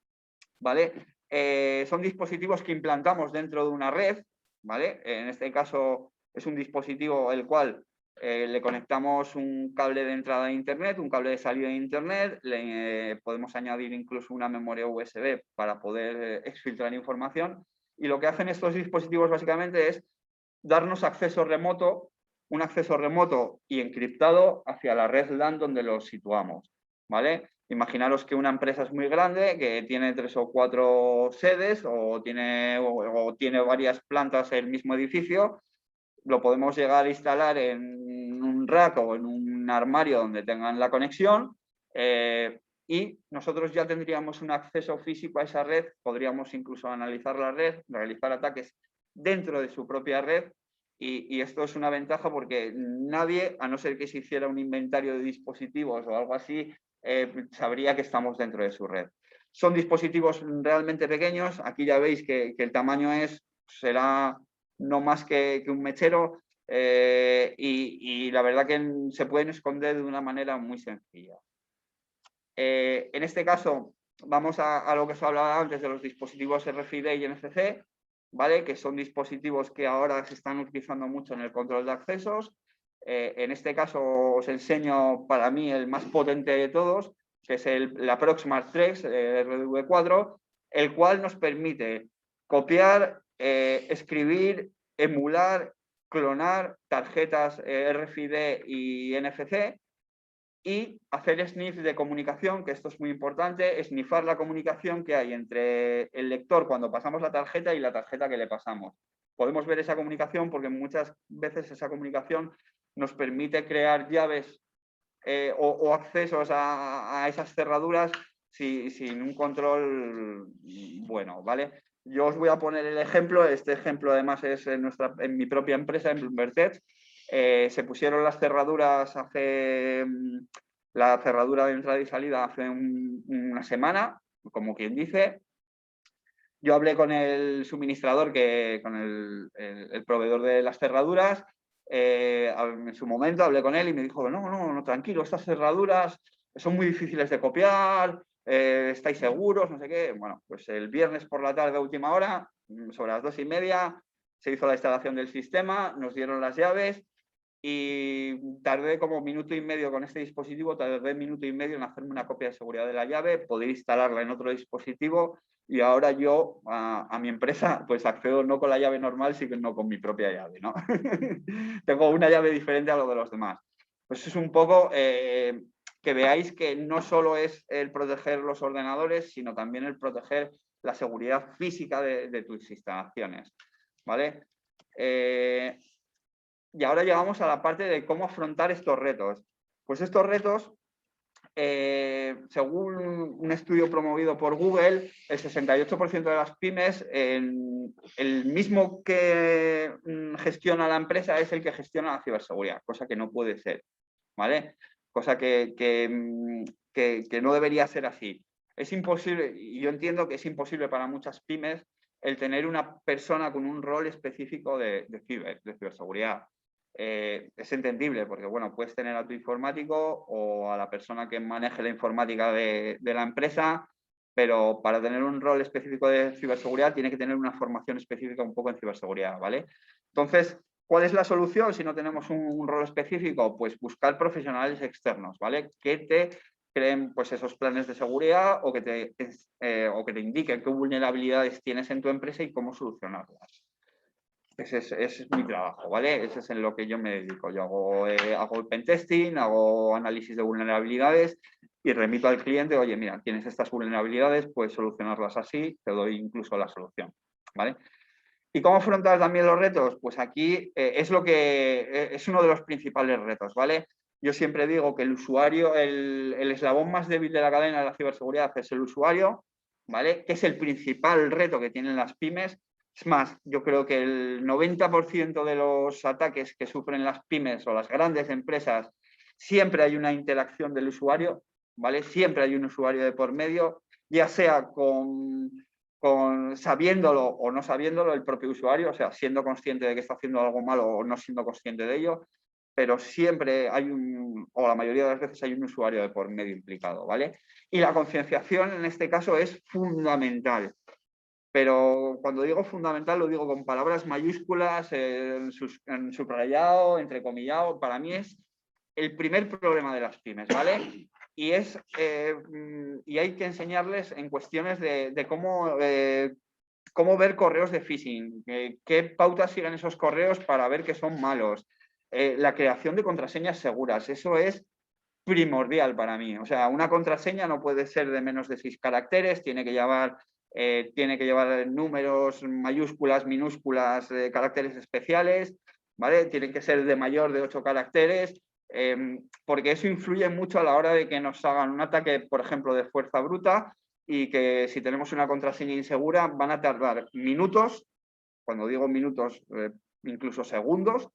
¿vale? Son dispositivos que implantamos dentro de una red, ¿vale? En este caso es un dispositivo el cual le conectamos un cable de entrada de internet, un cable de salida de internet, le podemos añadir incluso una memoria USB para poder exfiltrar información, y lo que hacen estos dispositivos básicamente es darnos acceso remoto, un acceso remoto y encriptado hacia la red LAN donde los situamos, ¿vale? Imaginaros que una empresa es muy grande, que tiene 3 o 4 sedes o tiene varias plantas en el mismo edificio. Lo podemos llegar a instalar en un rack o en un armario donde tengan la conexión y nosotros ya tendríamos un acceso físico a esa red, podríamos incluso analizar la red, realizar ataques dentro de su propia red y esto es una ventaja porque nadie, a no ser que se hiciera un inventario de dispositivos o algo así, sabría que estamos dentro de su red. Son dispositivos realmente pequeños, aquí ya veis que el tamaño será no más que un mechero y la verdad que se pueden esconder de una manera muy sencilla. En este caso vamos a lo que os hablaba antes de los dispositivos RFID y NFC, ¿vale? Que son dispositivos que ahora se están utilizando mucho en el control de accesos. En este caso os enseño para mí el más potente de todos, que es la Proxmark 3 RDV4, el cual nos permite copiar, escribir, emular, clonar tarjetas RFID y NFC y hacer sniff de comunicación, que esto es muy importante, snifar la comunicación que hay entre el lector cuando pasamos la tarjeta y la tarjeta que le pasamos. Podemos ver esa comunicación porque muchas veces esa comunicación nos permite crear llaves o accesos a esas cerraduras sin un control bueno, ¿vale? Yo os voy a poner el ejemplo, este ejemplo además es en mi propia empresa, en Bloomberg Tech. Se pusieron las cerraduras la cerradura de entrada y salida hace una semana, como quien dice. Yo hablé con el suministrador, con el proveedor de las cerraduras, en su momento hablé con él y me dijo, no, tranquilo, estas cerraduras son muy difíciles de copiar, estáis seguros, no sé qué. Bueno, pues el viernes por la tarde a última hora, sobre las 2:30, se hizo la instalación del sistema, nos dieron las llaves y tardé como 1,5 minutos con este dispositivo, tardé 1,5 minutos en hacerme una copia de seguridad de la llave, poder instalarla en otro dispositivo y ahora yo a mi empresa pues accedo no con la llave normal, sino con mi propia llave, ¿no? Tengo una llave diferente a lo de los demás. Pues es un poco que que veáis que no solo es el proteger los ordenadores, sino también el proteger la seguridad física de tus instalaciones, ¿vale? Y ahora llegamos a la parte de cómo afrontar estos retos. Pues estos retos, según un estudio promovido por Google, el 68% de las pymes, el mismo que gestiona la empresa es el que gestiona la ciberseguridad, cosa que no puede ser, ¿vale? Cosa que no debería ser así. Es imposible, y yo entiendo que es imposible para muchas pymes el tener una persona con un rol específico de ciberseguridad. Es entendible porque, bueno, puedes tener a tu informático o a la persona que maneje la informática de la empresa, pero para tener un rol específico de ciberseguridad tiene que tener una formación específica un poco en ciberseguridad, ¿vale? Entonces, ¿cuál es la solución si no tenemos un rol específico? Pues buscar profesionales externos, ¿vale? Que te creen pues, esos planes de seguridad o que te indiquen qué vulnerabilidades tienes en tu empresa y cómo solucionarlas. Ese es mi trabajo, ¿vale? Ese es en lo que yo me dedico. Yo hago el pentesting, hago análisis de vulnerabilidades y remito al cliente, oye, mira, tienes estas vulnerabilidades, puedes solucionarlas así, te doy incluso la solución, ¿vale? ¿Y cómo afrontar también los retos? Pues aquí es uno de los principales retos, ¿vale? Yo siempre digo que el usuario, el eslabón más débil de la cadena de la ciberseguridad es el usuario, ¿vale? Que es el principal reto que tienen las pymes. Es más, yo creo que el 90% de los ataques que sufren las pymes o las grandes empresas, siempre hay una interacción del usuario, ¿vale? Siempre hay un usuario de por medio, ya sea sabiéndolo o no sabiéndolo el propio usuario, o sea, siendo consciente de que está haciendo algo malo o no siendo consciente de ello, pero siempre hay o la mayoría de las veces hay un usuario de por medio implicado, ¿vale? Y la concienciación en este caso es fundamental. Pero cuando digo fundamental lo digo con palabras mayúsculas, en subrayado, entrecomillado. Para mí es el primer problema de las pymes, ¿vale? Y hay que enseñarles en cuestiones de cómo ver correos de phishing, qué pautas siguen esos correos para ver que son malos, la creación de contraseñas seguras. Eso es primordial para mí. O sea, una contraseña no puede ser de menos de 6 caracteres, tiene que llevar números, mayúsculas, minúsculas, caracteres especiales, ¿vale? Tienen que ser de mayor de 8 caracteres, porque eso influye mucho a la hora de que nos hagan un ataque, por ejemplo, de fuerza bruta, y que si tenemos una contraseña insegura van a tardar minutos, cuando digo minutos, incluso segundos,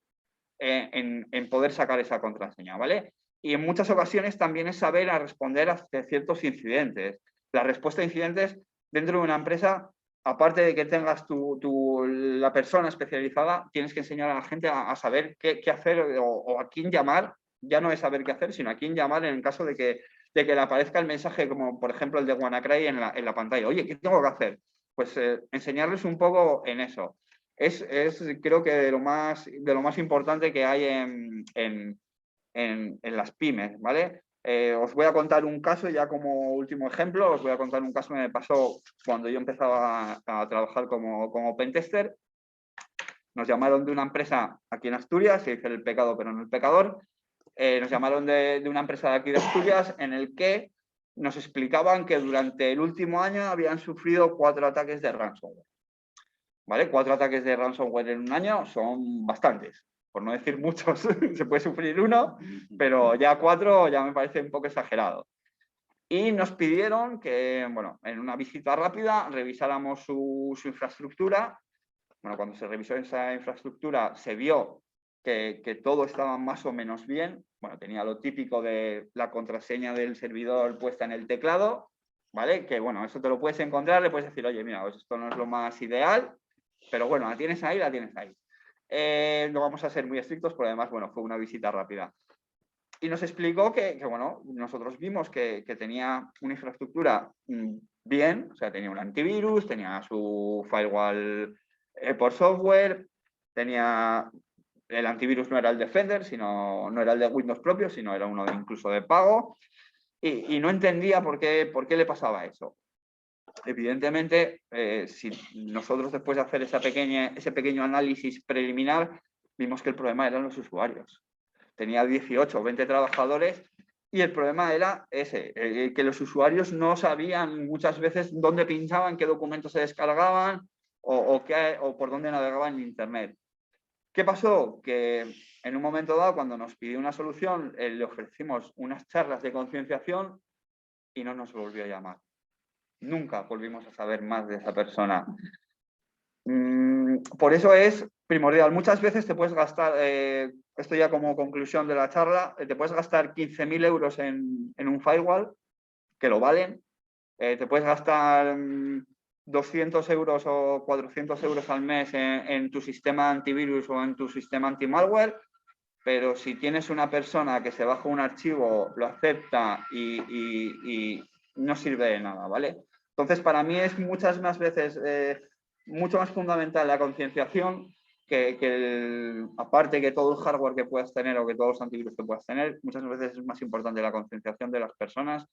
en poder sacar esa contraseña, ¿vale? Y en muchas ocasiones también es saber a responder a ciertos incidentes. La respuesta a incidentes dentro de una empresa, aparte de que tengas la persona especializada, tienes que enseñar a la gente a saber qué hacer o a quién llamar. Ya no es saber qué hacer, sino a quién llamar en el caso de que le aparezca el mensaje, como por ejemplo el de WannaCry en la pantalla. Oye, ¿qué tengo que hacer? Pues enseñarles un poco en eso. Creo que de lo más importante que hay en las pymes, ¿vale? Os voy a contar un caso ya como último ejemplo. Os voy a contar un caso que me pasó cuando yo empezaba a trabajar como pentester. Nos llamaron de una empresa aquí en Asturias, se dice el pecado pero no el pecador. Nos llamaron de una empresa de aquí de Asturias en el que nos explicaban que durante el último año habían sufrido 4 ataques de ransomware. ¿Vale? 4 ataques de ransomware en un año son bastantes, por no decir muchos. Se puede sufrir uno, pero ya 4 ya me parece un poco exagerado. Y nos pidieron que, bueno, en una visita rápida revisáramos su infraestructura. Bueno, cuando se revisó esa infraestructura se vio que todo estaba más o menos bien. Bueno, tenía lo típico de la contraseña del servidor puesta en el teclado, ¿vale? Que, bueno, eso te lo puedes encontrar, le puedes decir, oye, mira, pues esto no es lo más ideal, pero bueno, la tienes ahí, la tienes ahí. No vamos a ser muy estrictos, pero además, bueno, fue una visita rápida. Y nos explicó que bueno, nosotros vimos que tenía una infraestructura bien, o sea, tenía un antivirus, tenía su firewall por software, tenía el antivirus, no era el Defender, no era el de Windows propio, sino era uno incluso de pago, y no entendía por qué le pasaba eso. Evidentemente, si nosotros después de hacer ese pequeño análisis preliminar, vimos que el problema eran los usuarios. Tenía 18 o 20 trabajadores Y el problema era ese, que los usuarios no sabían muchas veces dónde pinchaban, qué documentos se descargaban o por dónde navegaban en Internet. ¿Qué pasó? Que en un momento dado, cuando nos pidió una solución, le ofrecimos unas charlas de concienciación y no nos volvió a llamar. Nunca volvimos a saber más de esa persona. Por eso es primordial. Muchas veces te puedes gastar, esto ya como conclusión de la charla, te puedes gastar 15.000 euros en un firewall, que lo valen. Te puedes gastar 200 euros o 400 euros al mes en tu sistema antivirus o en tu sistema anti-malware, pero si tienes una persona que se baja un archivo, lo acepta y no sirve de nada, ¿vale? Entonces, para mí es muchas más veces mucho más fundamental la concienciación aparte que todo el hardware que puedas tener o que todos los antivirus que puedas tener, muchas veces es más importante la concienciación de las personas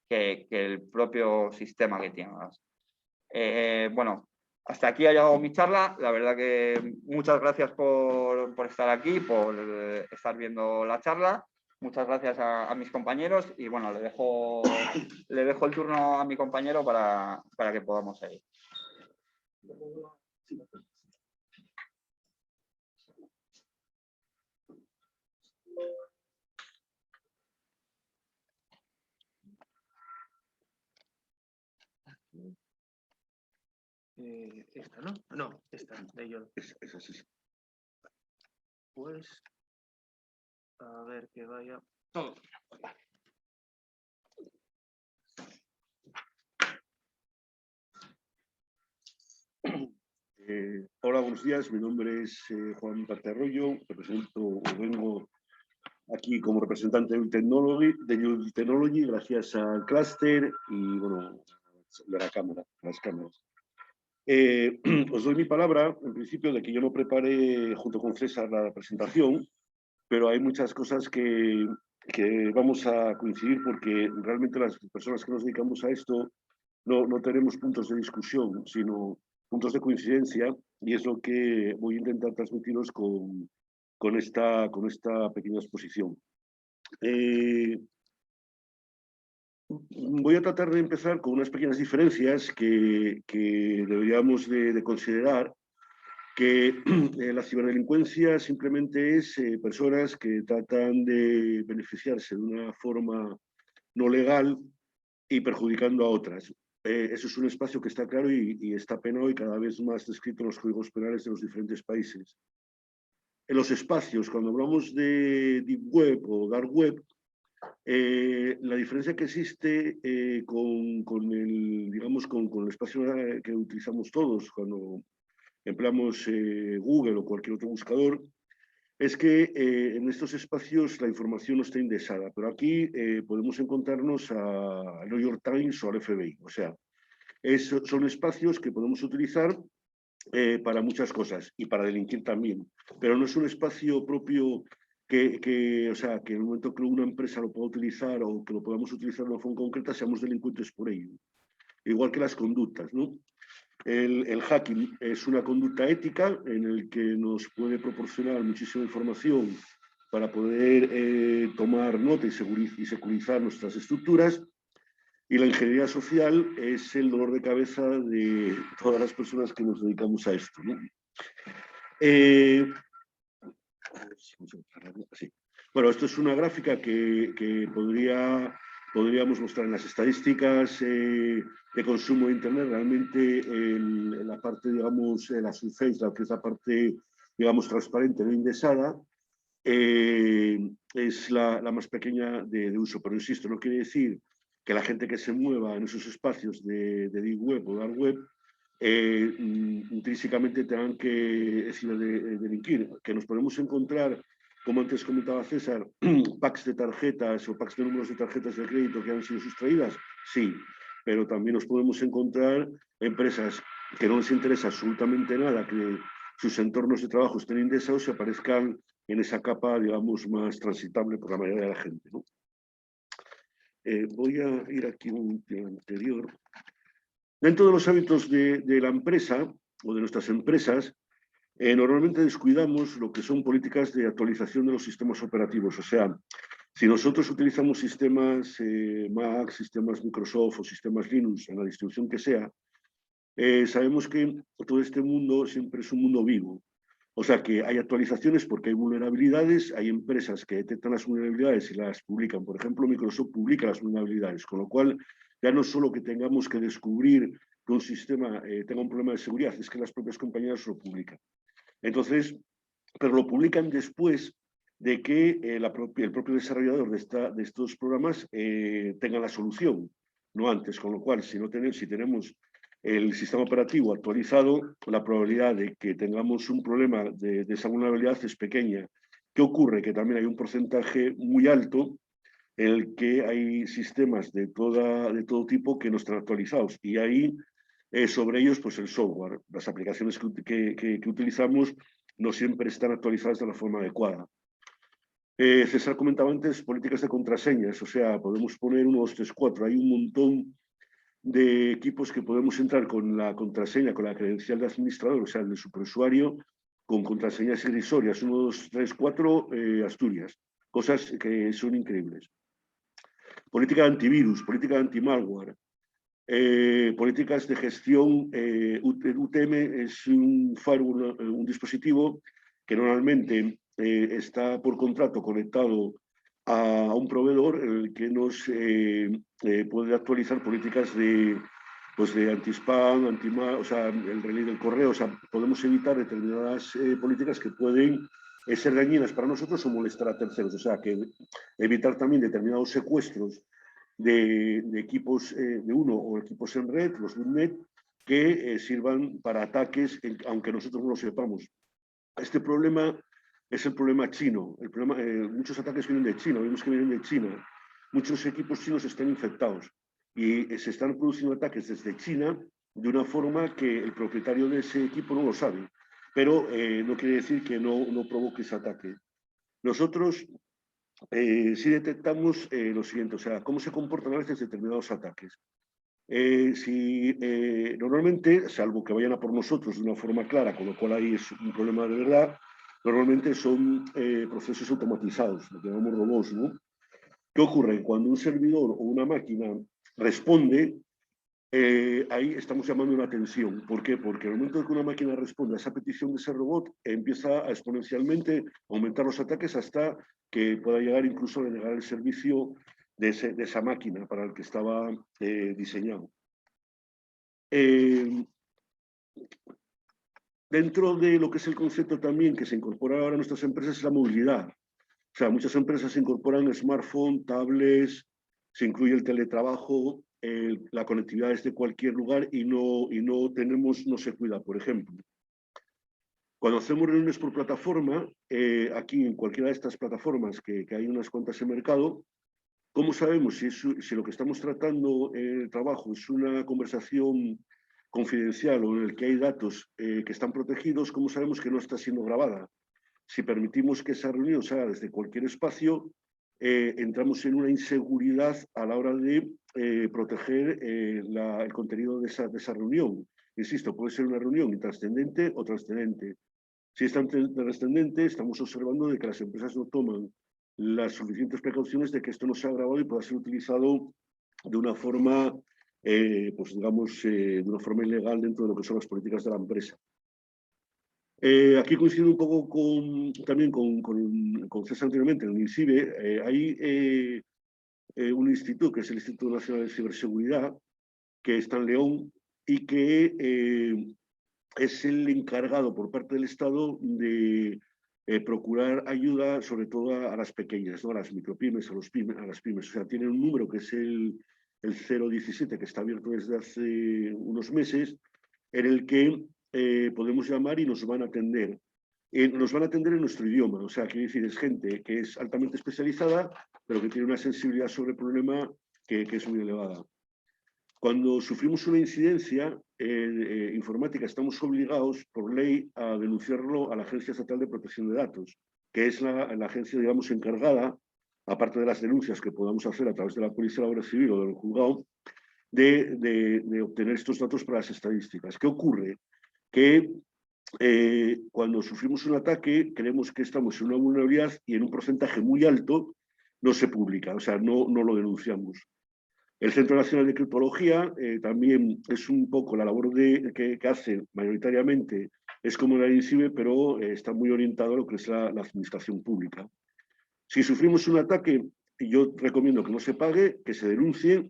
que el propio sistema que tengas. Bueno, hasta aquí ha llegado mi charla. La verdad que muchas gracias por estar aquí, por estar viendo la charla. Muchas gracias a mis compañeros y bueno, le dejo el turno a mi compañero para que podamos seguir. Esta, ¿no? No, esta, de ello. Esa sí. Pues, a ver que vaya todo. Hola, buenos días. Mi nombre es Juan Arroyo. Vengo aquí como representante de Youth Technology, gracias al clúster y bueno, de las cámaras. Os doy mi palabra, en principio, de que yo no preparé junto con César la presentación, pero hay muchas cosas que vamos a coincidir porque realmente las personas que nos dedicamos a esto no tenemos puntos de discusión, sino puntos de coincidencia, y es lo que voy a intentar transmitiros con esta pequeña exposición. Voy a tratar de empezar con unas pequeñas diferencias que deberíamos de considerar, que la ciberdelincuencia simplemente es personas que tratan de beneficiarse de una forma no legal y perjudicando a otras. Eso es un espacio que está claro y está penado y cada vez más descrito en los códigos penales de los diferentes países. En los espacios, cuando hablamos de Deep Web o Dark Web, la diferencia que existe con el espacio que utilizamos todos cuando empleamos Google o cualquier otro buscador, es que en estos espacios la información no está indexada, pero aquí podemos encontrarnos a New York Times o al FBI. O sea, son espacios que podemos utilizar para muchas cosas y para delinquir también, pero no es un espacio propio o sea, que en el momento que una empresa lo pueda utilizar o que lo podamos utilizar de una forma concreta, seamos delincuentes por ello. Igual que las conductas, ¿no? El hacking es una conducta ética en el que nos puede proporcionar muchísima información para poder tomar nota y securizar nuestras estructuras. Y la ingeniería social es el dolor de cabeza de todas las personas que nos dedicamos a esto, ¿no? Sí. Bueno, esto es una gráfica que podríamos mostrar en las estadísticas de consumo de Internet. Realmente la parte, digamos, la surface, que es la parte, digamos, transparente, no indexada, es la más pequeña de uso. Pero insisto, no quiere decir que la gente que se mueva en esos espacios de Deep Web o Dark Web intrínsecamente tengan que delinquir, que nos podemos encontrar, como antes comentaba César, packs de tarjetas o packs de números de tarjetas de crédito que han sido sustraídas, sí, pero también nos podemos encontrar empresas que no les interesa absolutamente nada que sus entornos de trabajo estén indexados y aparezcan en esa capa, digamos, más transitable por la mayoría de la gente, ¿no? Voy a ir aquí un anterior. Dentro de los hábitos de la empresa o de nuestras empresas, normalmente descuidamos lo que son políticas de actualización de los sistemas operativos. O sea, Si nosotros utilizamos sistemas Mac, sistemas Microsoft o sistemas Linux en la distribución que sea, sabemos que todo este mundo siempre es un mundo vivo. O sea que hay actualizaciones porque hay vulnerabilidades, hay empresas que detectan las vulnerabilidades y las publican. Por ejemplo, Microsoft publica las vulnerabilidades, con lo cual ya no solo que tengamos que descubrir que un sistema tenga un problema de seguridad, es que las propias compañías lo publican. Entonces, pero lo publican después de que el propio desarrollador de estos programas tenga la solución, no antes. Con lo cual, si tenemos el sistema operativo actualizado, la probabilidad de que tengamos un problema de esa vulnerabilidad es pequeña. ¿Qué ocurre? Que también hay un porcentaje muy alto en el que hay sistemas de todo tipo que no están actualizados. Y ahí, sobre ellos, pues el software, las aplicaciones que utilizamos no siempre están actualizadas de la forma adecuada. César comentaba antes políticas de contraseñas, o sea, podemos poner 1, 2, 3, 4. Hay un montón de equipos que podemos entrar con la contraseña, con la credencial de administrador, o sea, el de superusuario, con contraseñas irrisorias, 1, 2, 3, 4, Asturias. Cosas que son increíbles. Política de antivirus, política de antimalware, políticas de gestión. UTM es un firewall, un dispositivo que normalmente está por contrato conectado a un proveedor en el que nos puede actualizar políticas de anti-spam, o sea, el relay del correo. O sea, podemos evitar determinadas políticas que pueden ser dañinas para nosotros o molestar a terceros. O sea, que evitar también determinados secuestros de equipos de uno o equipos en red, los botnet, que sirvan para ataques, aunque nosotros no lo sepamos. Este problema es el problema chino. Muchos ataques vienen de China, vemos que vienen de China. Muchos equipos chinos están infectados y se están produciendo ataques desde China de una forma que el propietario de ese equipo no lo sabe, pero no quiere decir que no provoque ese ataque. Nosotros sí detectamos lo siguiente, o sea, cómo se comportan a veces determinados ataques. Normalmente, salvo que vayan a por nosotros de una forma clara, con lo cual ahí es un problema de verdad, normalmente son procesos automatizados, lo que llamamos robots, ¿no? ¿Qué ocurre? Cuando un servidor o una máquina responde, ahí estamos llamando una atención. ¿Por qué? Porque en el momento en que una máquina responde a esa petición de ese robot, empieza a exponencialmente aumentar los ataques hasta que pueda llegar incluso a denegar el servicio de esa máquina para el que estaba diseñado. Dentro de lo que es el concepto también que se incorpora ahora a nuestras empresas es la movilidad. O sea, muchas empresas incorporan smartphone, tablets, se incluye el teletrabajo, la conectividad desde cualquier lugar y no se cuida, por ejemplo. Cuando hacemos reuniones por plataforma, aquí en cualquiera de estas plataformas que hay unas cuantas en mercado, ¿cómo sabemos si lo que estamos tratando en el trabajo es una conversación confidencial o en el que hay datos que están protegidos? ¿Cómo sabemos que no está siendo grabada? Si permitimos que esa reunión se haga desde cualquier espacio, entramos en una inseguridad a la hora de proteger el contenido de esa reunión. Insisto, puede ser una reunión intrascendente o trascendente. Si es trascendente, estamos observando de que las empresas no toman las suficientes precauciones de que esto no sea grabado y pueda ser utilizado de una forma, pues digamos, de una forma ilegal dentro de lo que son las políticas de la empresa. Aquí coincido un poco también con César anteriormente. En el INCIBE hay un instituto, que es el Instituto Nacional de Ciberseguridad, que está en León y que es el encargado por parte del Estado de procurar ayuda sobre todo a las pequeñas, ¿no? A las micropymes, a las pymes. O sea, tienen un número que es el 017, que está abierto desde hace unos meses, en el que podemos llamar y nos van a atender. Nos van a atender en nuestro idioma, o sea, quiere decir, es gente que es altamente especializada, pero que tiene una sensibilidad sobre el problema que es muy elevada. Cuando sufrimos una incidencia informática, estamos obligados por ley a denunciarlo a la Agencia Estatal de Protección de Datos, que es la agencia, digamos, encargada, aparte de las denuncias que podamos hacer a través de la Policía Laboral Civil o del juzgado, de obtener estos datos para las estadísticas. ¿Qué ocurre? Que cuando sufrimos un ataque, creemos que estamos en una vulnerabilidad y en un porcentaje muy alto no se publica, o sea, no lo denunciamos. El Centro Nacional de Criptología también es un poco la labor que hace mayoritariamente, es como la INCIBE, pero está muy orientado a lo que es la administración pública. Si sufrimos un ataque, yo recomiendo que no se pague, que se denuncie,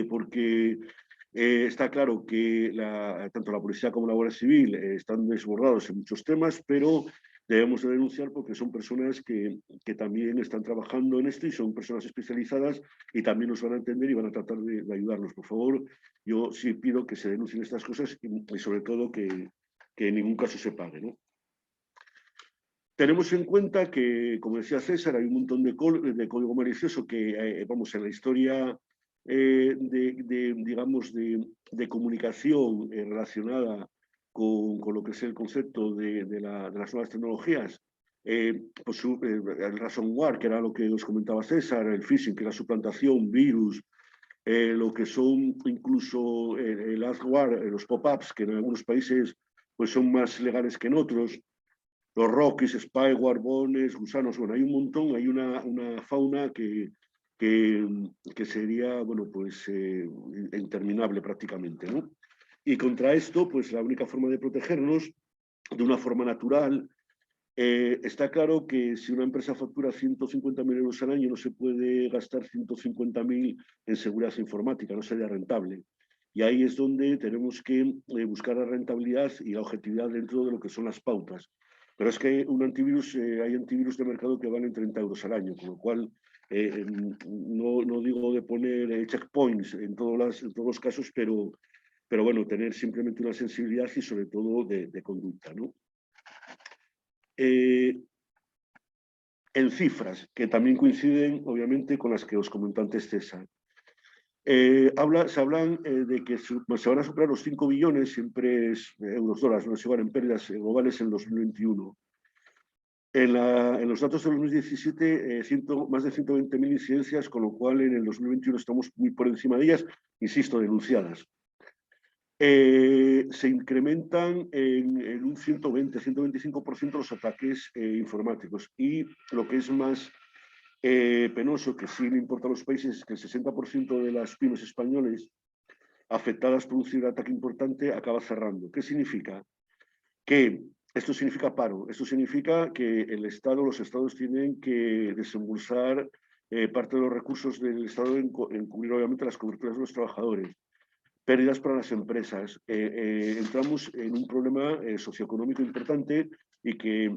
porque está claro que tanto la policía como la Guardia Civil están desbordados en muchos temas, pero debemos de denunciar porque son personas que también están trabajando en esto y son personas especializadas y también nos van a entender y van a tratar de ayudarnos. Por favor, yo sí pido que se denuncien estas cosas y sobre todo que en ningún caso se pague, ¿no? Tenemos en cuenta que, como decía César, hay un montón de código malicioso que, vamos, en la historia digamos, de comunicación relacionada con lo que es el concepto de las nuevas tecnologías, pues el ransomware, que era lo que os comentaba César, el phishing, que era suplantación, virus, lo que son incluso el adware, los pop-ups, que en algunos países pues son más legales que en otros, los Rockies, spyware, bones, gusanos, bueno, hay un montón, hay una fauna que sería, bueno, pues interminable prácticamente, ¿no? Y contra esto, pues la única forma de protegernos de una forma natural, está claro que si una empresa factura 150.000 euros al año, no se puede gastar 150.000 en seguridad informática, no sería rentable. Y ahí es donde tenemos que buscar la rentabilidad y la objetividad dentro de lo que son las pautas. Pero es que un antivirus, hay antivirus de mercado que valen 30 euros al año, con lo cual no digo de poner checkpoints en todos los casos, pero bueno, tener simplemente una sensibilidad y sobre todo de conducta, ¿no? En cifras, que también coinciden obviamente con las que os comenté antes, César. Se hablan de que se van a superar los 5 billones, siempre es euros, dólares, no se van en pérdidas globales en 2021. En los datos de 2017, más de 120.000 incidencias, con lo cual en el 2021 estamos muy por encima de ellas, insisto, denunciadas. Se incrementan en un 120-125% los ataques informáticos. Y lo que es más penoso, que sí le importa a los países, es que el 60% de las pymes españoles afectadas por un ciberataque importante acaba cerrando. ¿Qué significa? Que esto significa paro, esto significa que los estados tienen que desembolsar parte de los recursos del Estado en cubrir obviamente las coberturas de los trabajadores, pérdidas para las empresas. Entramos en un problema socioeconómico importante y que,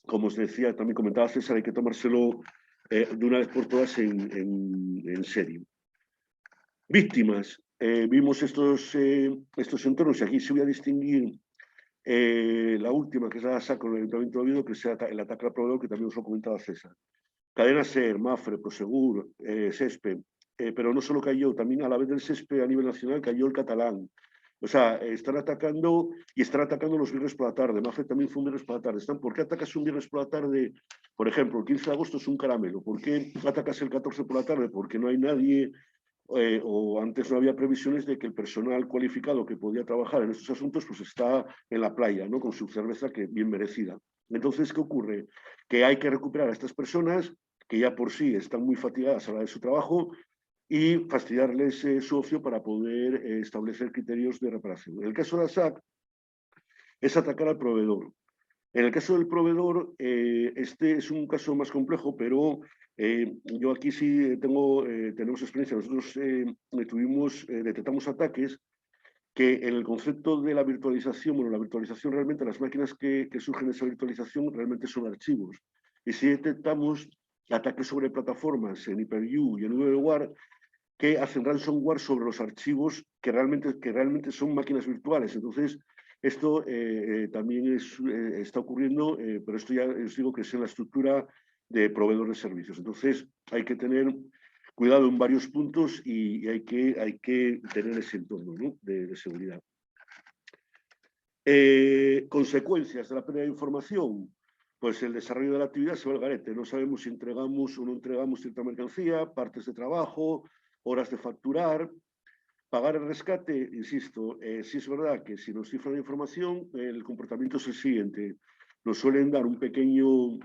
como os decía, también comentaba César, hay que tomárselo de una vez por todas en serio. Víctimas. Vimos estos entornos y aquí se voy a distinguir la última, que es la SAC con el Ayuntamiento de Oviedo, que es el ataque al proveedor, que también os lo comentaba César. Cadena SER, Mafre, Prosegur, SESPE, pero no solo cayó, también a la vez del SESPE a nivel nacional cayó el catalán. O sea, están atacando los viernes por la tarde. Mafre también fue un viernes por la tarde. ¿Por qué atacas un viernes por la tarde? Por ejemplo, el 15 de agosto es un caramelo. ¿Por qué atacas el 14 por la tarde? Porque no hay nadie, o antes no había previsiones de que el personal cualificado que podía trabajar en estos asuntos pues está en la playa, ¿no? Con su cerveza, que bien merecida. Entonces, ¿qué ocurre? Que hay que recuperar a estas personas que ya por sí están muy fatigadas a la de su trabajo y fastidiarles su ocio para poder establecer criterios de reparación. En el caso de la SAC es atacar al proveedor. En el caso del proveedor, este es un caso más complejo, pero yo aquí sí tenemos experiencia. Nosotros detectamos ataques que en el concepto de la virtualización, bueno, la virtualización realmente, las máquinas que surgen de esa virtualización realmente son archivos. Y si detectamos ataques sobre plataformas en Hyper-U y en VMware que hacen ransomware sobre los archivos que realmente son máquinas virtuales. Entonces, esto también está ocurriendo, pero esto ya os digo que es en la estructura de proveedores de servicios. Entonces, hay que tener cuidado en varios puntos y hay que tener ese entorno, ¿no? de seguridad. Consecuencias de la pérdida de información. Pues el desarrollo de la actividad se va al garete. No sabemos si entregamos o no entregamos cierta mercancía, partes de trabajo, horas de facturar. Pagar el rescate, insisto, sí es verdad que si nos cifran la información, el comportamiento es el siguiente. Nos suelen dar un pequeño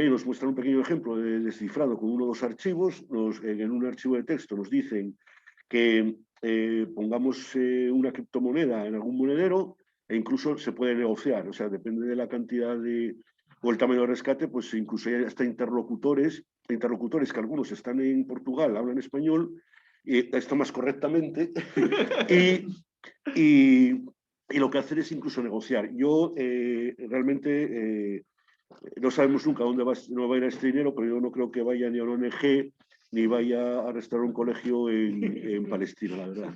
nos muestran un pequeño ejemplo de descifrado con uno o dos archivos. En un archivo de texto nos dicen que pongamos una criptomoneda en algún monedero e incluso se puede negociar. O sea, depende de la cantidad o el tamaño de rescate, pues incluso hay hasta interlocutores que algunos están en Portugal, hablan español, y esto más correctamente, y lo que hacen es incluso negociar. Yo realmente no sabemos nunca dónde va a ir este dinero, pero yo no creo que vaya ni a una ONG ni vaya a restaurar un colegio en Palestina, la verdad.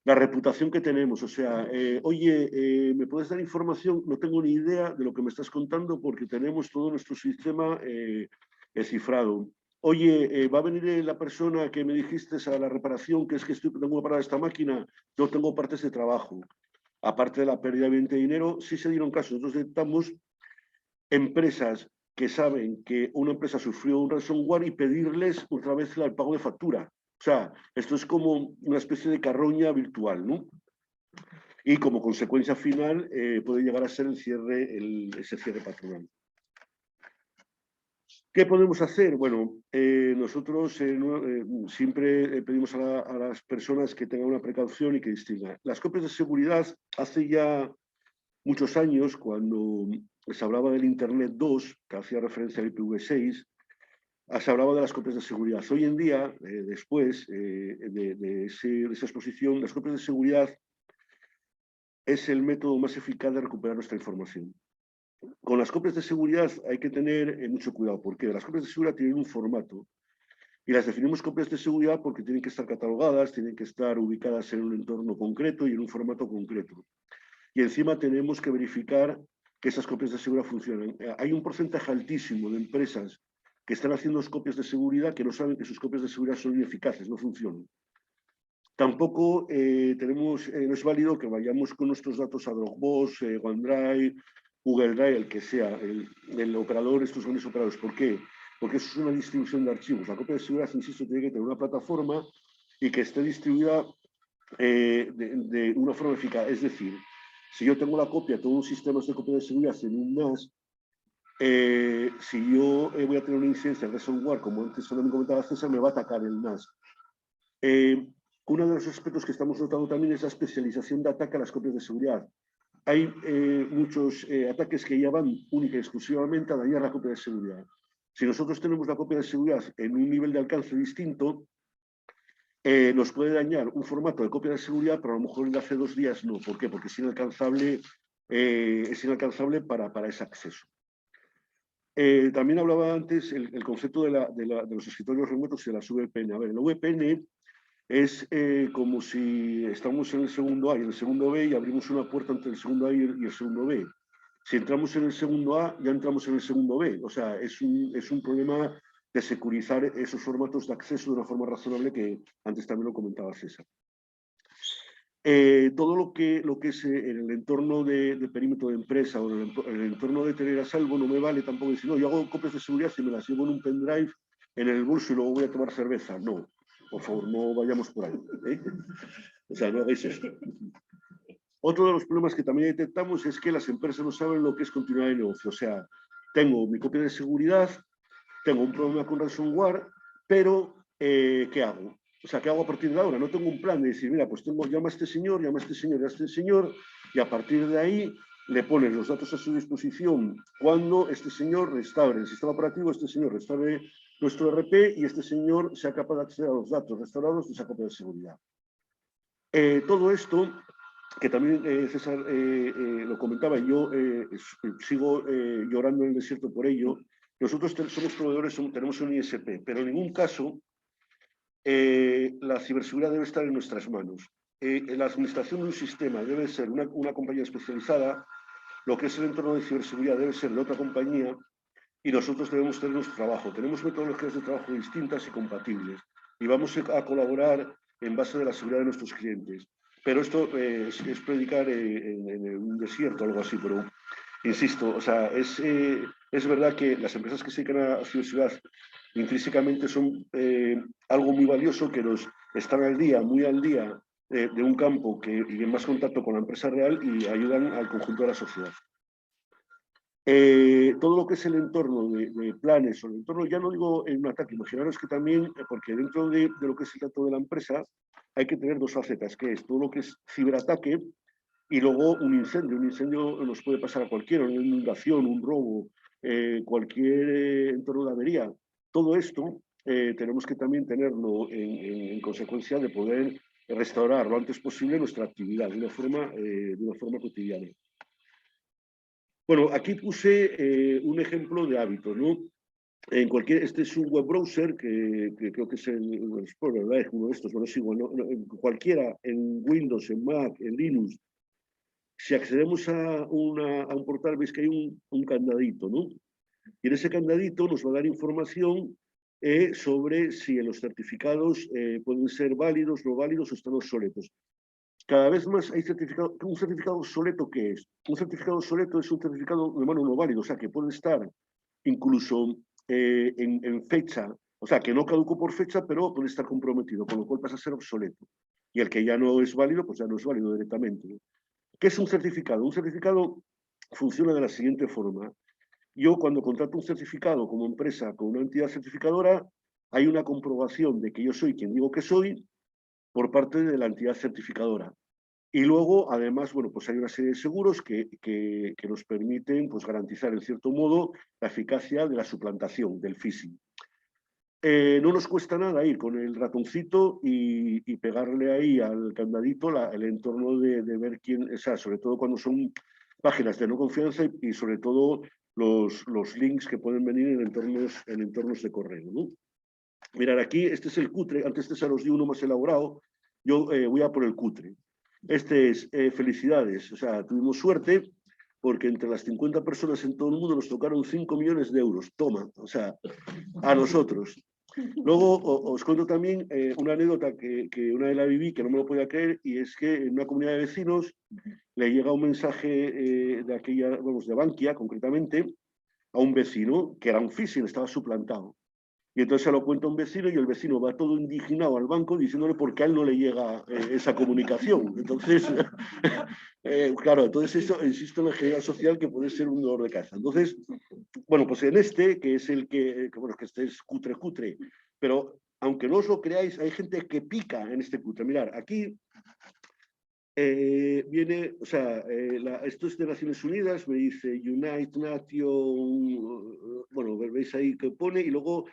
La reputación que tenemos, o sea, oye, ¿me puedes dar información? No tengo ni idea de lo que me estás contando porque tenemos todo nuestro sistema cifrado. Oye, ¿va a venir la persona que me dijiste a la reparación, que es que tengo que parar esta máquina? Yo tengo partes de trabajo. Aparte de la pérdida de dinero, sí se dieron casos. Nosotros detectamos empresas que saben que una empresa sufrió un ransomware y pedirles otra vez el pago de factura. O sea, esto es como una especie de carroña virtual, ¿no? Y como consecuencia final puede llegar a ser ese cierre patronal. ¿Qué podemos hacer? Bueno, nosotros siempre pedimos a las personas que tengan una precaución y que distingan. Las copias de seguridad, hace ya muchos años, cuando se hablaba del Internet 2, que hacía referencia al IPv6, se hablaba de las copias de seguridad. Hoy en día, después de esa exposición, las copias de seguridad es el método más eficaz de recuperar nuestra información. Con las copias de seguridad hay que tener mucho cuidado, porque las copias de seguridad tienen un formato y las definimos copias de seguridad porque tienen que estar catalogadas, tienen que estar ubicadas en un entorno concreto y en un formato concreto. Y encima tenemos que verificar que esas copias de seguridad funcionan. Hay un porcentaje altísimo de empresas que están haciendo copias de seguridad que no saben que sus copias de seguridad son ineficaces, no funcionan. Tampoco no es válido que vayamos con nuestros datos a Dropbox, OneDrive, Google Drive, el que sea, el operador, estos grandes operadores. ¿Por qué? Porque eso es una distribución de archivos. La copia de seguridad, insisto, tiene que tener una plataforma y que esté distribuida de una forma eficaz. Es decir, si yo tengo la copia, todos los sistemas de copia de seguridad en un NAS, si yo voy a tener una incidencia de ransomware, como antes también comentaba César, me va a atacar el NAS. Uno de los aspectos que estamos notando también es la especialización de ataque a las copias de seguridad. Hay muchos ataques que ya van única y exclusivamente a dañar la copia de seguridad. Si nosotros tenemos la copia de seguridad en un nivel de alcance distinto, nos puede dañar un formato de copia de seguridad, pero a lo mejor el de hace 2 días no. ¿Por qué? Porque es inalcanzable para ese acceso. También hablaba antes el concepto de los escritorios remotos y de las VPN. A ver, la VPN es como si estamos en el segundo A y en el segundo B y abrimos una puerta entre el segundo A y el segundo B. Si entramos en el segundo A, ya entramos en el segundo B. O sea, es un problema de securizar esos formatos de acceso de una forma razonable que antes también lo comentaba César. Todo lo que es en el entorno de perímetro de empresa o en el entorno de tener a salvo no me vale tampoco decir, no, yo hago copias de seguridad y me las llevo en un pendrive en el bolso y luego voy a tomar cerveza. No, por favor, no vayamos por ahí. O sea, no hagáis esto. Otro de los problemas que también detectamos es que las empresas no saben lo que es continuidad de negocio. O sea, tengo mi copia de seguridad, tengo un problema con ransomware, pero ¿qué hago? O sea, ¿qué hago a partir de ahora? No tengo un plan de decir, mira, pues llama a este señor, llama a este señor y a este señor, y a partir de ahí le pones los datos a su disposición cuando este señor restaure el sistema operativo, este señor restaure nuestro RP y este señor sea capaz de acceder a los datos restaurados de esa copia de seguridad. Todo esto, que también César lo comentaba, y yo sigo llorando en el desierto por ello. Nosotros somos proveedores, tenemos un ISP, pero en ningún caso la ciberseguridad debe estar en nuestras manos. La administración de un sistema debe ser una compañía especializada, lo que es el entorno de ciberseguridad debe ser de otra compañía y nosotros debemos tener nuestro trabajo. Tenemos metodologías de trabajo distintas y compatibles y vamos a colaborar en base de la seguridad de nuestros clientes. Pero esto es predicar en un desierto o algo así, pero insisto, o sea, es verdad que las empresas que se dedican a ciberseguridad intrínsecamente son algo muy valioso que nos están al día, muy al día de un campo y en más contacto con la empresa real y ayudan al conjunto de la sociedad. Todo lo que es el entorno de planes o el entorno, ya no digo en un ataque, imaginaros que también, porque dentro de lo que es el dato de la empresa, hay que tener dos facetas, que es todo lo que es ciberataque y luego un incendio. Un incendio nos puede pasar a cualquiera, una inundación, un robo, cualquier entorno de avería. Todo esto tenemos que también tenerlo en consecuencia de poder restaurar lo antes posible nuestra actividad de una forma cotidiana. Bueno, aquí puse un ejemplo de hábito, ¿no? Este es un web browser que creo que es el Explorer, ¿verdad? Es uno de estos, bueno, es igual, cualquiera, en Windows, en Mac, en Linux. Si accedemos a un portal, veis que hay un candadito, ¿no? Y en ese candadito nos va a dar información sobre si los certificados pueden ser válidos, no válidos o están obsoletos. Cada vez más hay certificados. ¿Un certificado obsoleto qué es? Un certificado obsoleto es un certificado de mano no válido, o sea, que puede estar incluso en fecha, o sea, que no caducó por fecha, pero puede estar comprometido, con lo cual pasa a ser obsoleto. Y el que ya no es válido, pues ya no es válido directamente, ¿no? ¿Qué es un certificado? Un certificado funciona de la siguiente forma. Yo cuando contrato un certificado como empresa con una entidad certificadora, hay una comprobación de que yo soy quien digo que soy por parte de la entidad certificadora. Y luego, además, bueno, pues hay una serie de seguros que nos permiten pues, garantizar, en cierto modo, la eficacia de la suplantación, del phishing. No nos cuesta nada ir con el ratoncito y pegarle ahí al candadito el entorno de ver quién, o sea, sobre todo cuando son páginas de no confianza y sobre todo los links que pueden venir en entornos de correo, ¿no? Mirad, aquí este es el cutre, antes de os di uno más elaborado, yo voy a por el cutre. Este es felicidades, o sea, tuvimos suerte porque entre las 50 personas en todo el mundo nos tocaron 5 millones de euros, toma, o sea, a nosotros. Luego os cuento también una anécdota que una vez la viví, que no me lo podía creer, y es que en una comunidad de vecinos le llega un mensaje de aquella, vamos, de Bankia concretamente, a un vecino que era un phishing, estaba suplantado. Y entonces se lo cuenta un vecino y el vecino va todo indignado al banco diciéndole por qué a él no le llega esa comunicación. Entonces, claro, entonces eso, insisto en la ingeniería social que puede ser un dolor de cabeza. Entonces, bueno, pues en este, que es el bueno, que este es cutre, pero aunque no os lo creáis, hay gente que pica en este cutre. Mirad, aquí viene, o sea, esto es de Naciones Unidas, me dice United Nations, bueno, veis ahí que pone, y luego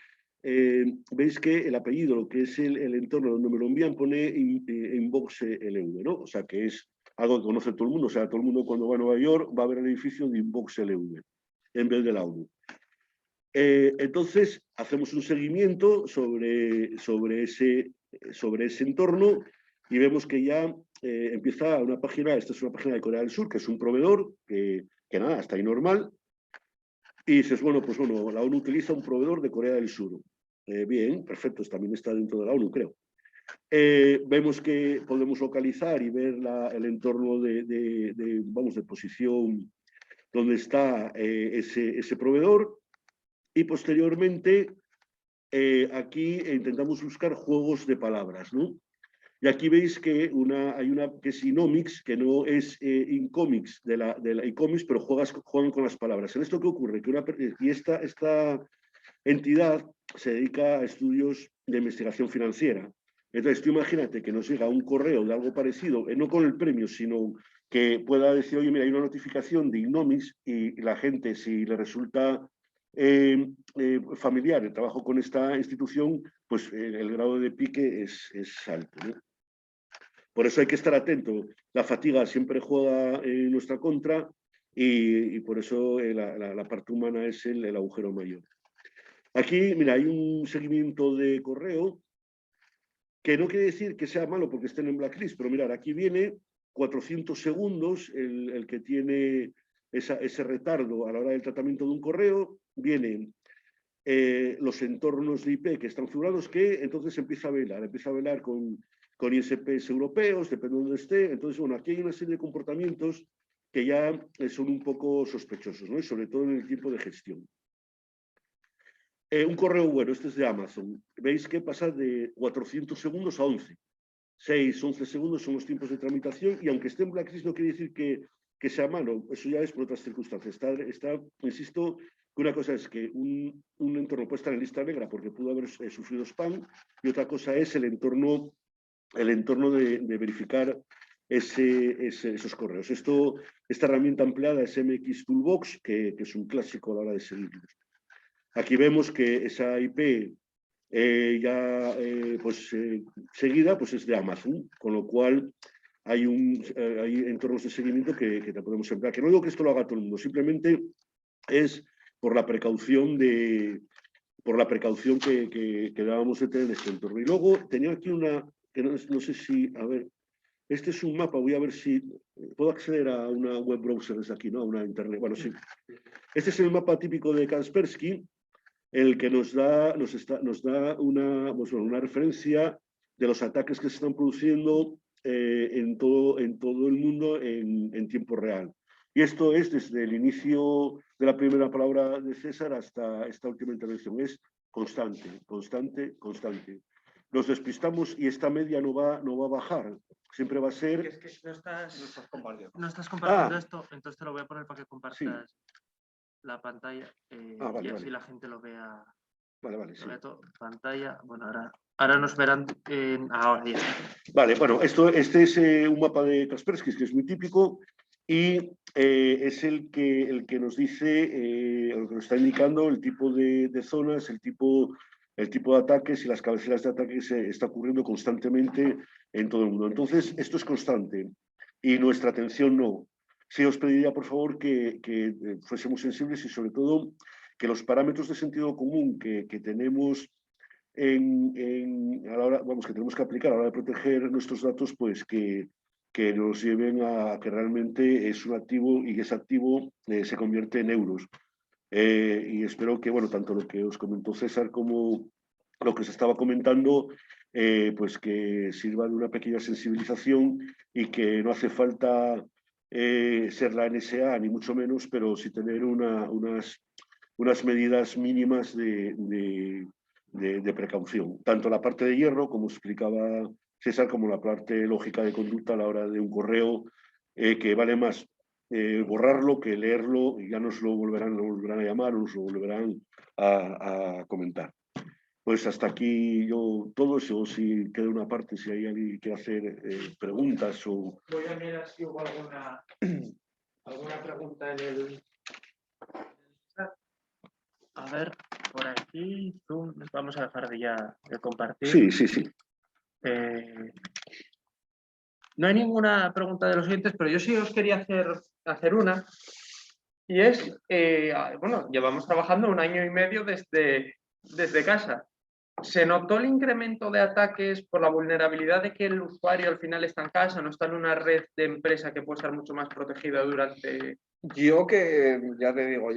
veis que el apellido, lo que es el entorno donde me lo envían, pone Inbox LV, ¿no? O sea, que es algo que conoce todo el mundo, o sea, todo el mundo cuando va a Nueva York va a ver el edificio de Inbox LV, en vez de la ONU. Entonces, hacemos un seguimiento sobre ese entorno y vemos que ya empieza una página, esta es una página de Corea del Sur, que es un proveedor, que nada, está ahí normal, y dices, bueno, pues bueno, la ONU utiliza un proveedor de Corea del Sur. Bien, perfecto, también está dentro de la ONU, creo. Vemos que podemos localizar y ver el entorno de posición donde está ese proveedor, y posteriormente aquí intentamos buscar juegos de palabras, ¿no? Y aquí veis que hay una que es Inomics, que no es Incomics de la Icomics, pero juegan con las palabras. ¿En esto qué ocurre? Que esta entidad se dedica a estudios de investigación financiera. Entonces, tú imagínate que nos llega un correo de algo parecido, no con el premio, sino que pueda decir, oye, mira, hay una notificación de Inomics y la gente, si le resulta familiar el trabajo con esta institución, pues el grado de pique es alto, ¿no? Por eso hay que estar atento. La fatiga siempre juega en nuestra contra y por eso la parte humana es el agujero mayor. Aquí, mira, hay un seguimiento de correo que no quiere decir que sea malo porque estén en blacklist, pero mirad, aquí viene 400 segundos el que tiene ese retardo a la hora del tratamiento de un correo, vienen los entornos de IP que están figurados, que entonces empieza a velar con ISPs europeos, depende de donde esté. Entonces, bueno, aquí hay una serie de comportamientos que ya son un poco sospechosos, ¿no? Y sobre todo en el tiempo de gestión. Un correo bueno, este es de Amazon. Veis que pasa de 400 segundos a 11. 6, 11 segundos son los tiempos de tramitación y aunque esté en blacklist no quiere decir que que sea malo, eso ya es por otras circunstancias. Insisto, que una cosa es que un entorno puede estar en lista negra porque pudo haber sufrido spam, y otra cosa es el entorno de verificar esos correos. Esta herramienta empleada es MX Toolbox, que es un clásico a la hora de seguirlos. Aquí vemos que esa IP seguida pues es de Amazon, con lo cual hay entornos de seguimiento que te podemos emplear. Que no digo que esto lo haga todo el mundo, simplemente es por la precaución que debamos de tener en este entorno. Y luego tenía aquí una, que no sé si, a ver, este es un mapa, voy a ver si puedo acceder a una web browser desde aquí, ¿no? A una internet. Bueno, sí. Este es el mapa típico de Kaspersky, el que nos da una referencia de los ataques que se están produciendo en todo el mundo en tiempo real. Y esto es desde el inicio de la primera palabra de César hasta esta última intervención. Es constante, constante, constante. Nos despistamos y esta media no va a bajar. Siempre va a ser... Es que no estás compartiendo esto, entonces te lo voy a poner para que compartas la pantalla y así la gente lo vea. Vale, sí. Pantalla, bueno, ahora nos verán ahora ya. Vale, bueno, este es un mapa de Kaspersky, que es muy típico, y es el que nos dice, el que nos está indicando el tipo de zonas, el tipo de ataques y las cabeceras de ataque que se está ocurriendo constantemente en todo el mundo. Entonces, esto es constante y nuestra atención no. Sí, os pediría, por favor, que fuésemos sensibles y, sobre todo, que los parámetros de sentido común que tenemos a la hora, que tenemos que aplicar a la hora de proteger nuestros datos, pues que nos lleven a que realmente es un activo y ese activo se convierte en euros. Y espero que, tanto lo que os comentó César como lo que os estaba comentando, pues que sirva de una pequeña sensibilización y que no hace falta ser la NSA, ni mucho menos, pero sí tener unas medidas mínimas de precaución. Tanto la parte de hierro, como explicaba César, como la parte lógica de conducta a la hora de un correo, que vale más borrarlo que leerlo, y ya nos lo volverán a llamar, nos lo volverán a comentar. Pues hasta aquí todo eso. Si queda una parte, si hay alguien que quiere hacer preguntas o... Voy a mirar si hubo alguna pregunta en el chat. A ver, por aquí, vamos a dejar de compartir. Sí. No hay ninguna pregunta de los oyentes, pero yo sí os quería hacer una. Y es, llevamos trabajando 1 año y medio desde casa. ¿Se notó el incremento de ataques por la vulnerabilidad de que el usuario al final está en casa, no está en una red de empresa que puede estar mucho más protegida durante...? Ya te digo,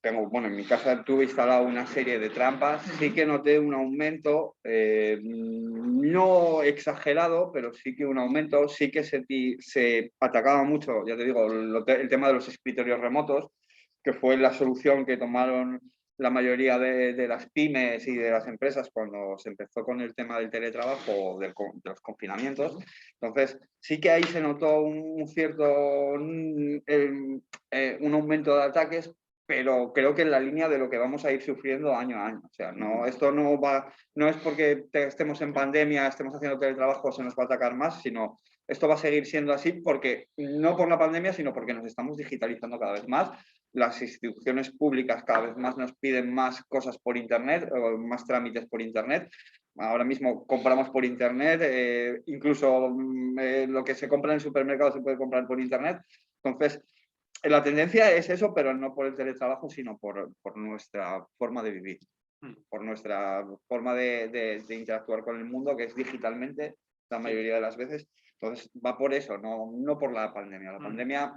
tengo, en mi casa tuve instalado una serie de trampas, sí que noté un aumento, no exagerado, pero sí que un aumento, sí que se atacaba mucho, ya te digo, el tema de los escritorios remotos, que fue la solución que tomaron la mayoría de las pymes y de las empresas cuando se empezó con el tema del teletrabajo, de los confinamientos. Entonces, sí que ahí se notó un aumento de ataques, pero creo que en la línea de lo que vamos a ir sufriendo año a año. O sea, esto no es porque estemos en pandemia, estemos haciendo teletrabajo, se nos va a atacar más, sino esto va a seguir siendo así porque no por la pandemia, sino porque nos estamos digitalizando cada vez más. Las instituciones públicas cada vez más nos piden más cosas por Internet, más trámites por Internet. Ahora mismo compramos por Internet, incluso lo que se compra en el supermercado se puede comprar por Internet. Entonces, la tendencia es eso, pero no por el teletrabajo, sino por nuestra forma de vivir, por nuestra forma de interactuar con el mundo, que es digitalmente la mayoría de las veces. Entonces, va por eso, no por la pandemia. La pandemia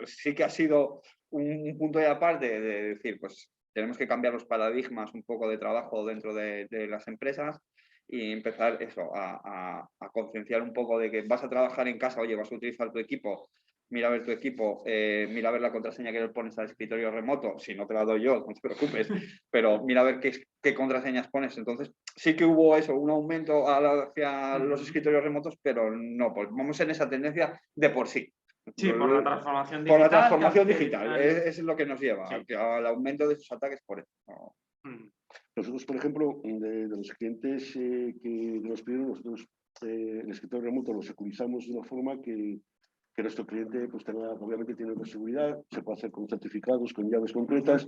sí que ha sido un punto de aparte de decir, pues tenemos que cambiar los paradigmas un poco de trabajo dentro de las empresas y empezar eso, a concienciar un poco de que vas a trabajar en casa, oye, vas a utilizar tu equipo, mira a ver tu equipo, mira a ver la contraseña que le pones al escritorio remoto, si no te la doy yo, no te preocupes, pero mira a ver qué contraseñas pones. Entonces, sí que hubo eso, un aumento hacia los escritorios remotos, pero no, pues vamos en esa tendencia de por sí. Sí, por la transformación Por digital. la transformación que al digital, final- es lo que nos lleva Sí. al aumento de esos ataques por eso. ¿No? Nosotros, por ejemplo, de los clientes que nos pidieron, nosotros el escritorio remoto lo securizamos de una forma que nuestro cliente pues tenga, obviamente tiene una seguridad, se puede hacer con certificados, con llaves concretas,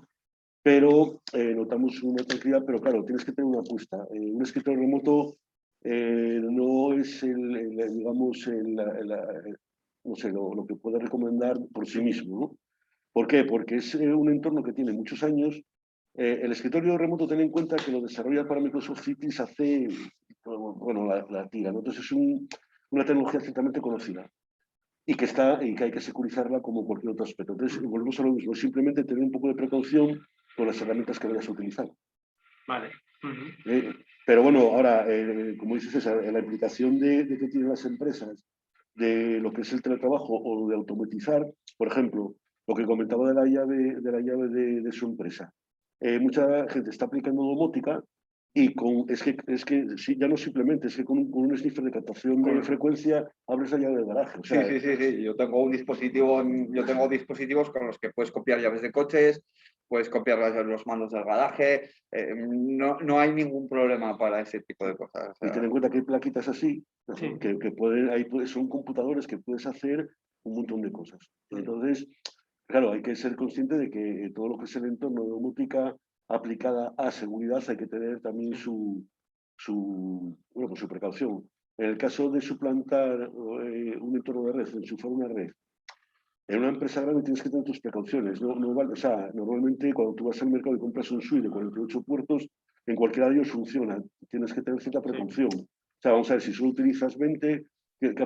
pero notamos una tranquilidad, pero claro, tienes que tener una apuesta. Un escritorio remoto no es digamos, no sé, lo que puede recomendar por sí mismo, ¿no? ¿Por qué? Porque es un entorno que tiene muchos años. El escritorio remoto, ten en cuenta que lo desarrolla para Microsoft Citrix hace, bueno, la tira, ¿no? Entonces es una tecnología ciertamente conocida y que hay que securizarla como cualquier otro aspecto. Entonces, volvemos a lo mismo, simplemente tener un poco de precaución con las herramientas que vayas a utilizar. Vale. Pero bueno, ahora, como dices, César, la implicación de que tienen las empresas de lo que es el teletrabajo o de automatizar, por ejemplo, lo que comentaba de la llave de su empresa. Mucha gente está aplicando domótica y es que sí, ya no simplemente, es que con un sniffer de captación de frecuencia abres la llave del garaje. O sea, Sí. Yo tengo dispositivos con los que puedes copiar llaves de coches, puedes copiar los mandos del garaje. No hay ningún problema para ese tipo de cosas. O sea, y ten en cuenta que hay plaquitas así, Sí. que son computadores que puedes hacer un montón de cosas. Entonces, claro, hay que ser consciente de que todo lo que es el entorno de domótica aplicada a seguridad hay que tener también bueno, pues su precaución. En el caso de suplantar un entorno de red, enchufar una red, en una empresa grande tienes que tener tus precauciones. O sea, normalmente cuando tú vas al mercado y compras un suite de 48 puertos, en cualquiera de ellos funciona. Tienes que tener cierta precaución. O sea, vamos a ver, si solo utilizas 20,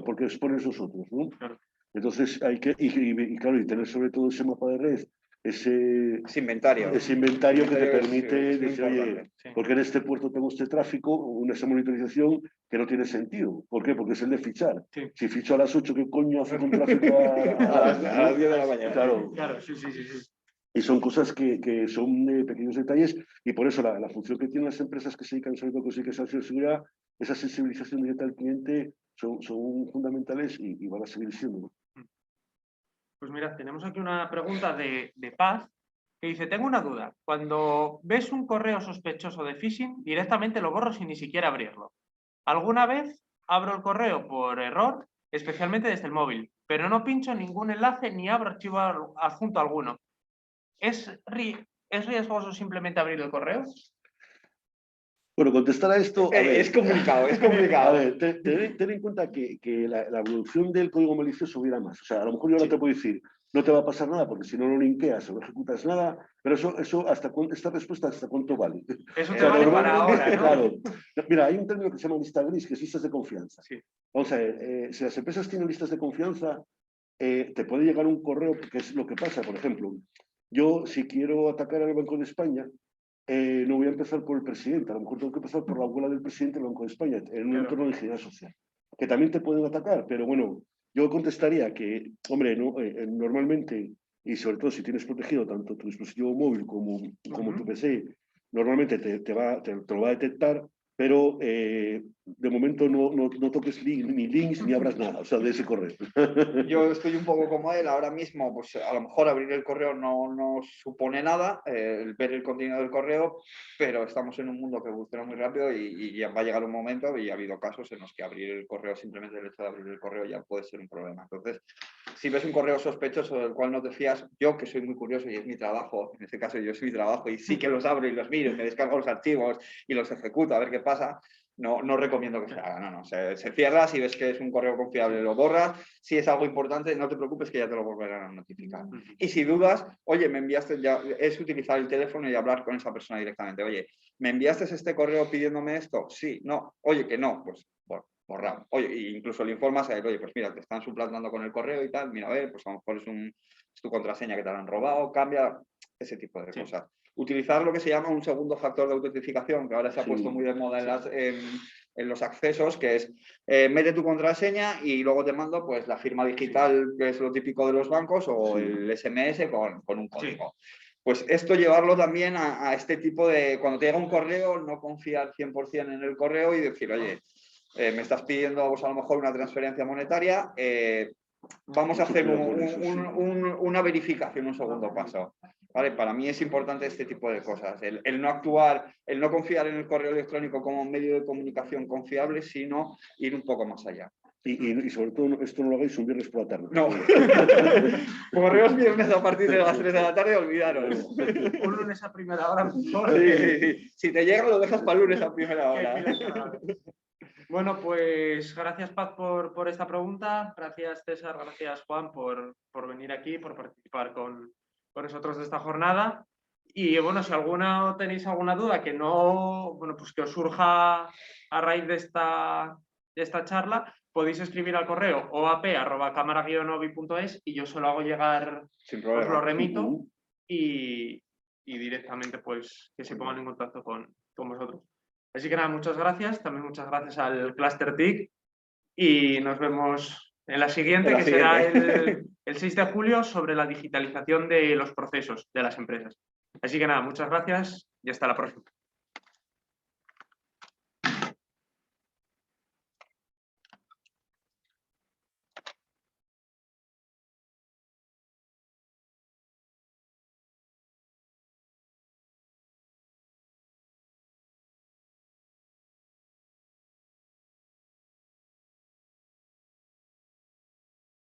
¿por qué expones los otros? ¿No? Claro. Entonces hay que, claro, y tener sobre todo ese mapa de red, ese inventario. Ese inventario que te permite es decir, oye, importante. porque en este puerto tengo este tráfico, esa monitorización que no tiene sentido. ¿Por qué? Porque es el de fichar. Sí. Si ficho a las 8, ¿qué coño hace con tráfico a las 10 de la mañana? Claro, sí. Y son cosas que son pequeños detalles y por eso la función que tienen las empresas que se dedican sobre todo a conseguir esa seguridad, esa sensibilización directa al cliente son fundamentales y van a seguir siendo. Pues mira, tenemos aquí una pregunta de Paz que dice, tengo una duda. Cuando ves un correo sospechoso de phishing, directamente lo borro sin ni siquiera abrirlo. Alguna vez abro el correo por error, especialmente desde el móvil, pero no pincho ningún enlace ni abro archivo adjunto alguno. ¿Es riesgoso simplemente abrir el correo? Bueno, contestar a esto... A ver, es complicado. A ver, ten en cuenta que la evolución del código malicioso hubiera más. O sea, a lo mejor yo ahora te puedo decir, no te va a pasar nada porque si no lo linkeas o no ejecutas nada, pero eso esta respuesta ¿hasta cuánto vale? Eso te vale para ahora, ¿no? Claro. Mira, hay un término que se llama lista gris, que es listas de confianza. Sí. Vamos a ver, si las empresas tienen listas de confianza, te puede llegar un correo, porque es lo que pasa. Por ejemplo, yo si quiero atacar al Banco de España, no voy a empezar por el presidente, a lo mejor tengo que empezar por la abuela del presidente del Banco de España, en un entorno de ingeniería social, que también te pueden atacar, pero bueno, yo contestaría que, hombre, no, normalmente, y sobre todo si tienes protegido tanto tu dispositivo móvil como tu PC, normalmente te lo va a detectar, pero de momento no toques ni links ni abras nada, o sea, de ese correo. Yo estoy un poco como él ahora mismo, pues a lo mejor abrir el correo no supone nada, ver el contenido del correo, pero estamos en un mundo que evoluciona muy rápido y ya va a llegar un momento, y ha habido casos en los que abrir el correo, simplemente el hecho de abrir el correo ya puede ser un problema. Entonces, si ves un correo sospechoso del cual no te fías, yo que soy muy curioso y es mi trabajo, en este caso yo es mi trabajo y sí que los abro y los miro y me descargo los archivos y los ejecuto a ver qué pasa, no recomiendo que se haga, no. Se cierra, si ves que es un correo confiable lo borras, si es algo importante no te preocupes que ya te lo volverán a notificar. Y si dudas, oye, me enviaste, ya es utilizar el teléfono y hablar con esa persona directamente, oye, ¿me enviaste este correo pidiéndome esto? Sí, no, oye, que no, pues borrado. Oye, incluso le informas a él, oye, pues mira, te están suplantando con el correo y tal, mira, a ver, pues a lo mejor es tu contraseña que te la han robado, cambia, ese tipo de cosas. Utilizar lo que se llama un segundo factor de autentificación, que ahora se ha puesto muy de moda en los accesos, que es mete tu contraseña y luego te mando pues la firma digital, que es lo típico de los bancos, o el SMS con un código. Pues esto llevarlo también a este tipo de... Cuando te llega un correo, no confiar 100% en el correo y decir, oye, me estás pidiendo pues, a lo mejor una transferencia monetaria, vamos a hacer Estoy de acuerdo, sí, sí. una verificación, un segundo paso. ¿Vale? Para mí es importante este tipo de cosas, el no actuar, el no confiar en el correo electrónico como un medio de comunicación confiable, sino ir un poco más allá. Y sobre todo, esto no lo hagáis un viernes por la tarde. No. Correos viernes a partir de las 3 de la tarde, olvidaros. Un lunes a primera hora, mejor. Sí. Si te llega, lo dejas para el lunes a primera hora. Bueno, pues gracias, Paz, por esta pregunta. Gracias, César. Gracias, Juan, por venir aquí, por participar con nosotros de esta jornada. Y bueno, si tenéis alguna duda que no, bueno, pues que os surja a raíz de esta charla, podéis escribir al correo oap@camara-obi.es y yo se lo hago llegar, Sin problema. os lo remito y directamente pues que se pongan en contacto con vosotros. Así que nada, muchas gracias. También muchas gracias al Cluster TIC y nos vemos en la siguiente, que será el 6 de julio, sobre la digitalización de los procesos de las empresas. Así que nada, muchas gracias y hasta la próxima.